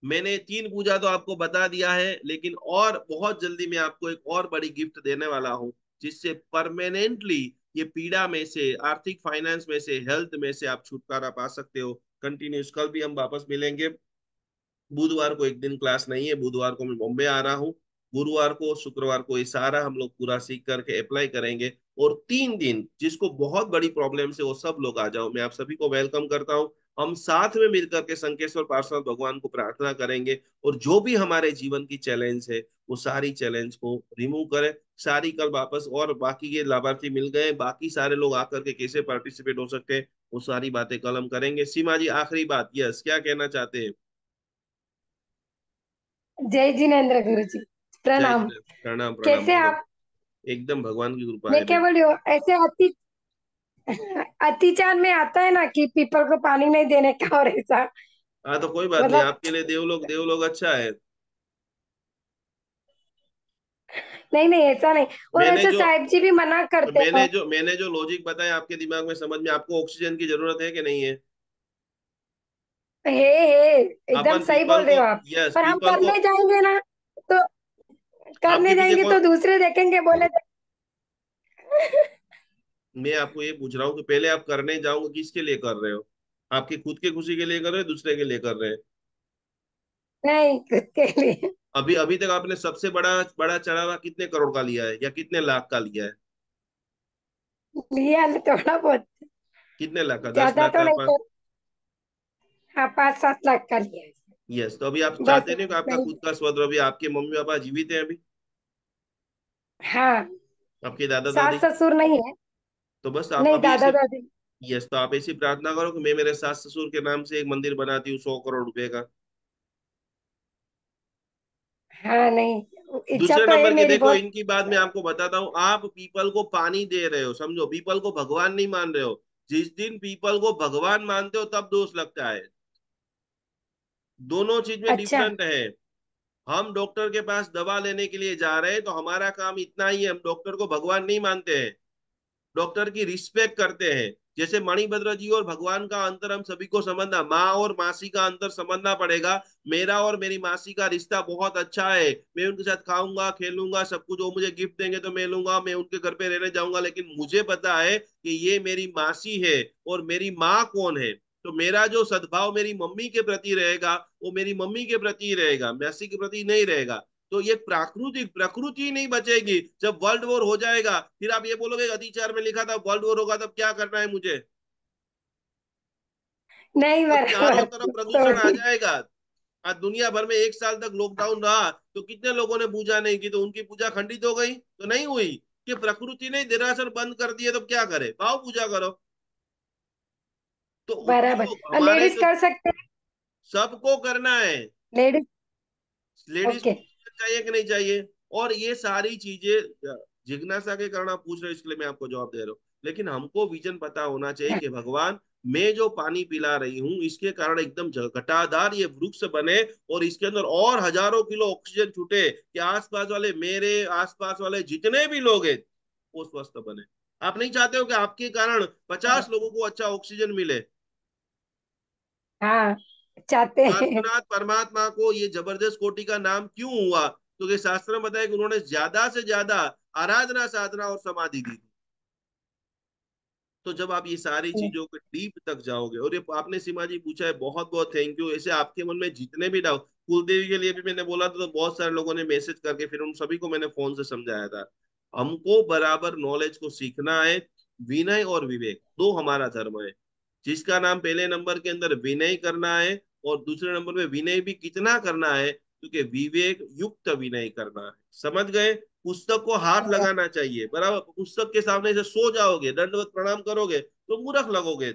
मैंने 3 पूजा तो आपको बता दिया है, लेकिन और बहुत जल्दी मैं आपको एक और बड़ी गिफ्ट देने वाला हूँ, जिससे परमानेंटली ये पीड़ा में से, आर्थिक फाइनेंस में से, हेल्थ में से आप छुटकारा पा सकते हो। कंटिन्यूस कल भी हम वापस मिलेंगे। बुधवार को एक दिन क्लास नहीं है, बुधवार को मैं बॉम्बे आ रहा हूँ। गुरुवार को शुक्रवार को ये सारा हम लोग पूरा सीख करके अप्लाई करेंगे। और 3 दिन जिसको बहुत बड़ी प्रॉब्लम है वो सब लोग आ जाओ, मैं आप सभी को वेलकम करता हूँ। हम साथ में मिलकर के संकेश्वर पार्षद भगवान को प्रार्थना करेंगे, और जो भी हमारे जीवन की चैलेंज है वो सारी चैलेंज को रिमूव करें। सारी कल वापस, और बाकी के लाभार्थी मिल गए, बाकी सारे लोग आकर के कैसे पार्टिसिपेट हो सकते हैं वो सारी बातें कल हम करेंगे। सीमा जी आखिरी बात, यस, क्या कहना चाहते हैं? जय जिनेन्द्र गुरु जी, जय प्रणाम। श्री राम। प्रणाम प्रणाम, कैसे बोलो। आप? एकदम भगवान की कृपा मैं है क्या बेटा। बोल रही हूँ, ऐसे अतिचार में आता है ना कि पीपल को पानी नहीं देने का, और ऐसा हाँ तो कोई बात नहीं, मतलब आपके लिए देवलोग, देवलोग अच्छा है। नहीं नहीं, ऐसा नहीं। और मैंने ऐसे जो साहिब जी भी मना करते मैंने हैं। जो मैंने जो लॉजिक बताया आपके दिमाग में, समझ में, आपको ऑक्सीजन की जरूरत है कि नहीं है? हे एकदम अपन सही पीपल बोल रहे को, हो आप। यस, पर हम पीपल को। करने जाएंगे ना, तो आपके करने पीछे जाएंगे कौन? तो दूसरे देखेंगे, बोले मैं आपको ये पूछ रहा हूँ कि पहले आप करने जाओगे किसके लिए कर रहे हो? आपकी खुद की खुशी के लिए कर रहे हो, दूसरे के लिए कर रहे हैं? नहीं, खुद के लिए अभी अभी तक आपने सबसे बड़ा बड़ा चढ़ावा कितने करोड़ का लिया है, या कितने लाख का लिया है? लिया थोड़ा बहुत, कितने लाख का? दस ज्यादा लाख तो का? नहीं तो। हाँ, 5-7 लाख का लिया है। यस, तो अभी आप बस चाहते नहीं कि आपका नहीं। खुद का स्वतंत्र, अभी आपके मम्मी पापा जीवित हैं अभी? हाँ, आपके दादा सास दादी? ससुर नहीं है। तो बस आप नहीं, अभी दादा ऐसे, दादी। यस, तो आप ऐसी प्रार्थना करो कि मैं मेरे सास ससुर के नाम से एक मंदिर बनाती हूँ 100 करोड़ रुपए का। हाँ, नहीं, इच्छा दूसरे तो है नंबर के मेरी देखो, बहुत। इनकी बात मैं आपको बताता हूँ, आप पीपल को पानी दे रहे हो, समझो, पीपल को भगवान नहीं मान रहे हो। जिस दिन पीपल को भगवान मानते हो तब दोष लगता है। दोनों चीज में अच्छा। डिफरेंट है। हम डॉक्टर के पास दवा लेने के लिए जा रहे हैं तो हमारा काम इतना ही है, हम डॉक्टर को भगवान नहीं मानते हैं, डॉक्टर की रिस्पेक्ट करते हैं। जैसे मणिभद्र जी और भगवान का अंतर हम सभी को समझना, माँ और मासी का अंतर समझना पड़ेगा। मेरा और मेरी मासी का रिश्ता बहुत अच्छा है, मैं उनके साथ खाऊंगा, खेलूंगा, सब कुछ, वो मुझे गिफ्ट देंगे तो मैं लूंगा, मैं उनके घर पे रहने जाऊंगा, लेकिन मुझे पता है कि ये मेरी मासी है। और मेरी माँ कौन है? तो मेरा जो सद्भाव मेरी मम्मी के प्रति रहेगा वो मेरी मम्मी के प्रति ही रहेगा, मासी के प्रति नहीं रहेगा। तो ये प्राकृतिक प्रकृति नहीं बचेगी। जब वर्ल्ड वॉर हो जाएगा फिर आप ये बोलोगे अतिचार में लिखा था वर्ल्ड वॉर होगा तब क्या करना है मुझे? नहीं, तब चारों बराबर। तरफ प्रदूषण आ सॉरी। जाएगा। आज दुनिया भर में 1 साल तक लॉकडाउन रहा तो कितने लोगों ने पूजा नहीं की, तो उनकी पूजा खंडित हो गई तो नहीं हुई? कि प्रकृति ने देरासर बंद कर दिए तो क्या करे, भाव पूजा करो। तो बराबर। उपयोग और हमारे लेडीज जो, कर सकते हैं। सबको करना है। लेडीज। Ladies okay. को चाहिए कि नहीं चाहिए? और ये सारी चीजें जिज्ञासा के कारण आप पूछ रहे हो, इसके लिए मैं आपको जवाब दे रहा हूँ। लेकिन हमको विजन पता होना चाहिए कि भगवान, मैं जो पानी पिला रही हूँ इसके कारण एकदम घटादार ये वृक्ष बने, और इसके अंदर और हजारों किलो ऑक्सीजन छूटे कि आसपास वाले, मेरे आसपास वाले जितने भी लोग हैं वो स्वस्थ बने। आप नहीं चाहते हो कि आपके कारण 50 लोगों को अच्छा ऑक्सीजन मिले? हाँ, चाहते हैं। पार्श्वनाथ परमात्मा को ये जबरदस्त कोटि का नाम क्यों हुआ? क्योंकि शास्त्र में बताया कि उन्होंने ज्यादा से ज्यादा आराधना, साधना और समाधि दी थी। तो जब आप ये सारी चीजों के डीप तक जाओगे, और ये आपने सीमा जी पूछा है, बहुत बहुत थैंक यू। ऐसे आपके मन में जितने भी डाउट, कुलदेवी के लिए भी मैंने बोला था तो बहुत सारे लोगों ने मैसेज करके फिर उन सभी को मैंने फोन से समझाया था। हमको बराबर नॉलेज को सीखना है। विनय और विवेक दो हमारा धर्म है। जिसका नाम पहले नंबर के अंदर विनय करना है, और दूसरे नंबर में विनय भी कितना करना है, क्योंकि विवेक युक्त विनय करना है। समझ गए? पुस्तक को हाथ लगाना चाहिए, बराबर। पुस्तक के सामने से सो जाओगे, दंडवत प्रणाम करोगे तो मूर्ख लगोगे।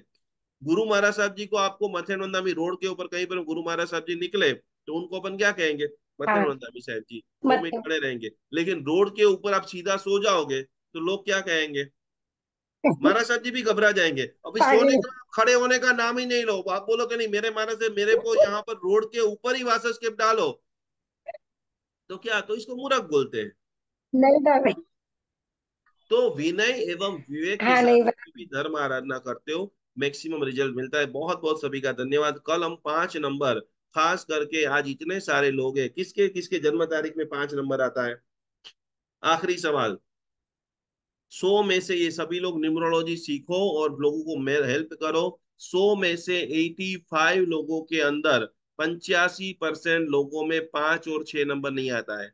गुरु महाराज साहब जी को आपको मथेन वंदामी रोड के ऊपर कहीं पर गुरु महाराज साहब जी निकले तो उनको अपन क्या कहेंगे? मथेन हाँ, वंदामी साहब जी, 2 मिनट मत खड़े रहेंगे। लेकिन रोड के ऊपर आप सीधा सो जाओगे तो लोग क्या कहेंगे? महाराज साहब जी भी घबरा जाएंगे। अभी सोने पागल। का, खड़े होने का नाम ही नहीं लो, आप बोलो कि नहीं मेरे महाराज से, मेरे को यहाँ पर रोड के ऊपर ही वासस्केप डालो, तो क्या, तो इसको मूर्ख बोलते हैं। नहीं डाले। तो विनय एवं विवेक के हाँ, साथ नहीं कोई भी धर्म आराधना करते हो, मैक्सिमम रिजल्ट मिलता है। बहुत बहुत सभी का धन्यवाद। कल हम 5 नंबर खास करके आज इतने सारे लोग हैं, किसके किसके जन्म तारीख में 5 नंबर आता है? आखिरी सवाल, 100 में से ये सभी लोग न्यूमरोलॉजी सीखो और लोगों को हेल्प करो। 100 में से 85 लोगों के अंदर 85% लोगों में 5 और 6 नंबर नहीं आता है।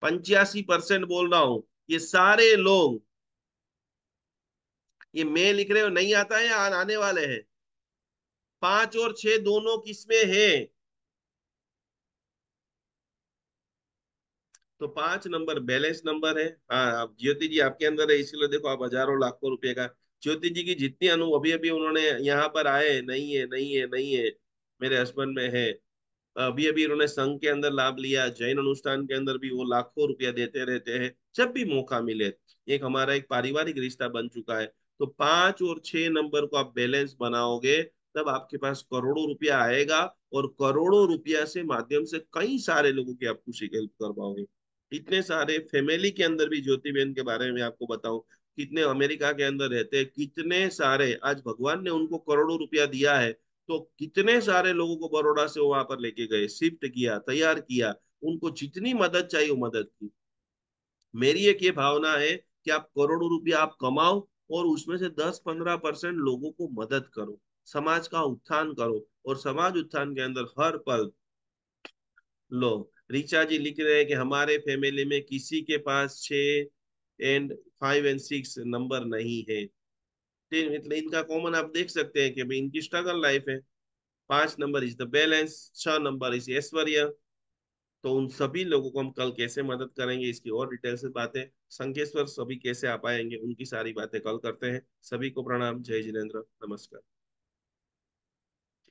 85% बोल रहा हूं, ये सारे लोग, ये मैं लिख रहे हो नहीं आता है या आने वाले हैं? 5 और 6 दोनों किसमें है? तो 5 नंबर बैलेंस नंबर है। हाँ, अब ज्योति जी आपके अंदर है, इसलिए देखो आप हजारों लाखों रुपए का। ज्योति जी की जितनी अभी अभी उन्होंने यहाँ पर आए, नहीं है नहीं है नहीं है, मेरे हस्बैंड में है। अभी अभी उन्होंने संघ के अंदर लाभ लिया, जैन अनुष्ठान के अंदर भी वो लाखों रुपया देते रहते हैं जब भी मौका मिले। एक हमारा एक पारिवारिक रिश्ता बन चुका है। तो 5 और 6 नंबर को आप बैलेंस बनाओगे, तब आपके पास करोड़ों रुपया आएगा, और करोड़ों रुपया से माध्यम से कई सारे लोगों की आप खुशी हेल्प कर पाओगे। इतने सारे फैमिली के अंदर भी ज्योति बहन के बारे में आपको बताऊं, कितने अमेरिका के अंदर रहते हैं, कितने सारे आज भगवान ने उनको करोड़ों रुपया दिया है, तो कितने सारे लोगों को बड़ौदा से वहां पर लेके गए, शिफ्ट किया, तैयार किया, उनको जितनी मदद चाहिए वो मदद की। मेरी एक ये भावना है कि आप करोड़ों रुपया आप कमाओ, और उसमें से 10-15% लोगों को मदद करो, समाज का उत्थान करो, और समाज उत्थान के अंदर हर पल लो। ऋचा जी लिख रहे हैं कि हमारे फैमिली में किसी के पास 6 और 5 और 6 नंबर नहीं है। मतलब इनका कॉमन आप देख सकते हैं कि भाई इनकी स्ट्रगल लाइफ है। 5 number is the balance, 6 number is ऐश्वर्य। तो उन सभी लोगों को हम कल कैसे मदद करेंगे, इसकी और डिटेल से बातें, संकेश्वर सभी कैसे आ पाएंगे, उनकी सारी बातें कल करते हैं। सभी को प्रणाम, जय जिनेन्द्र, नमस्कार।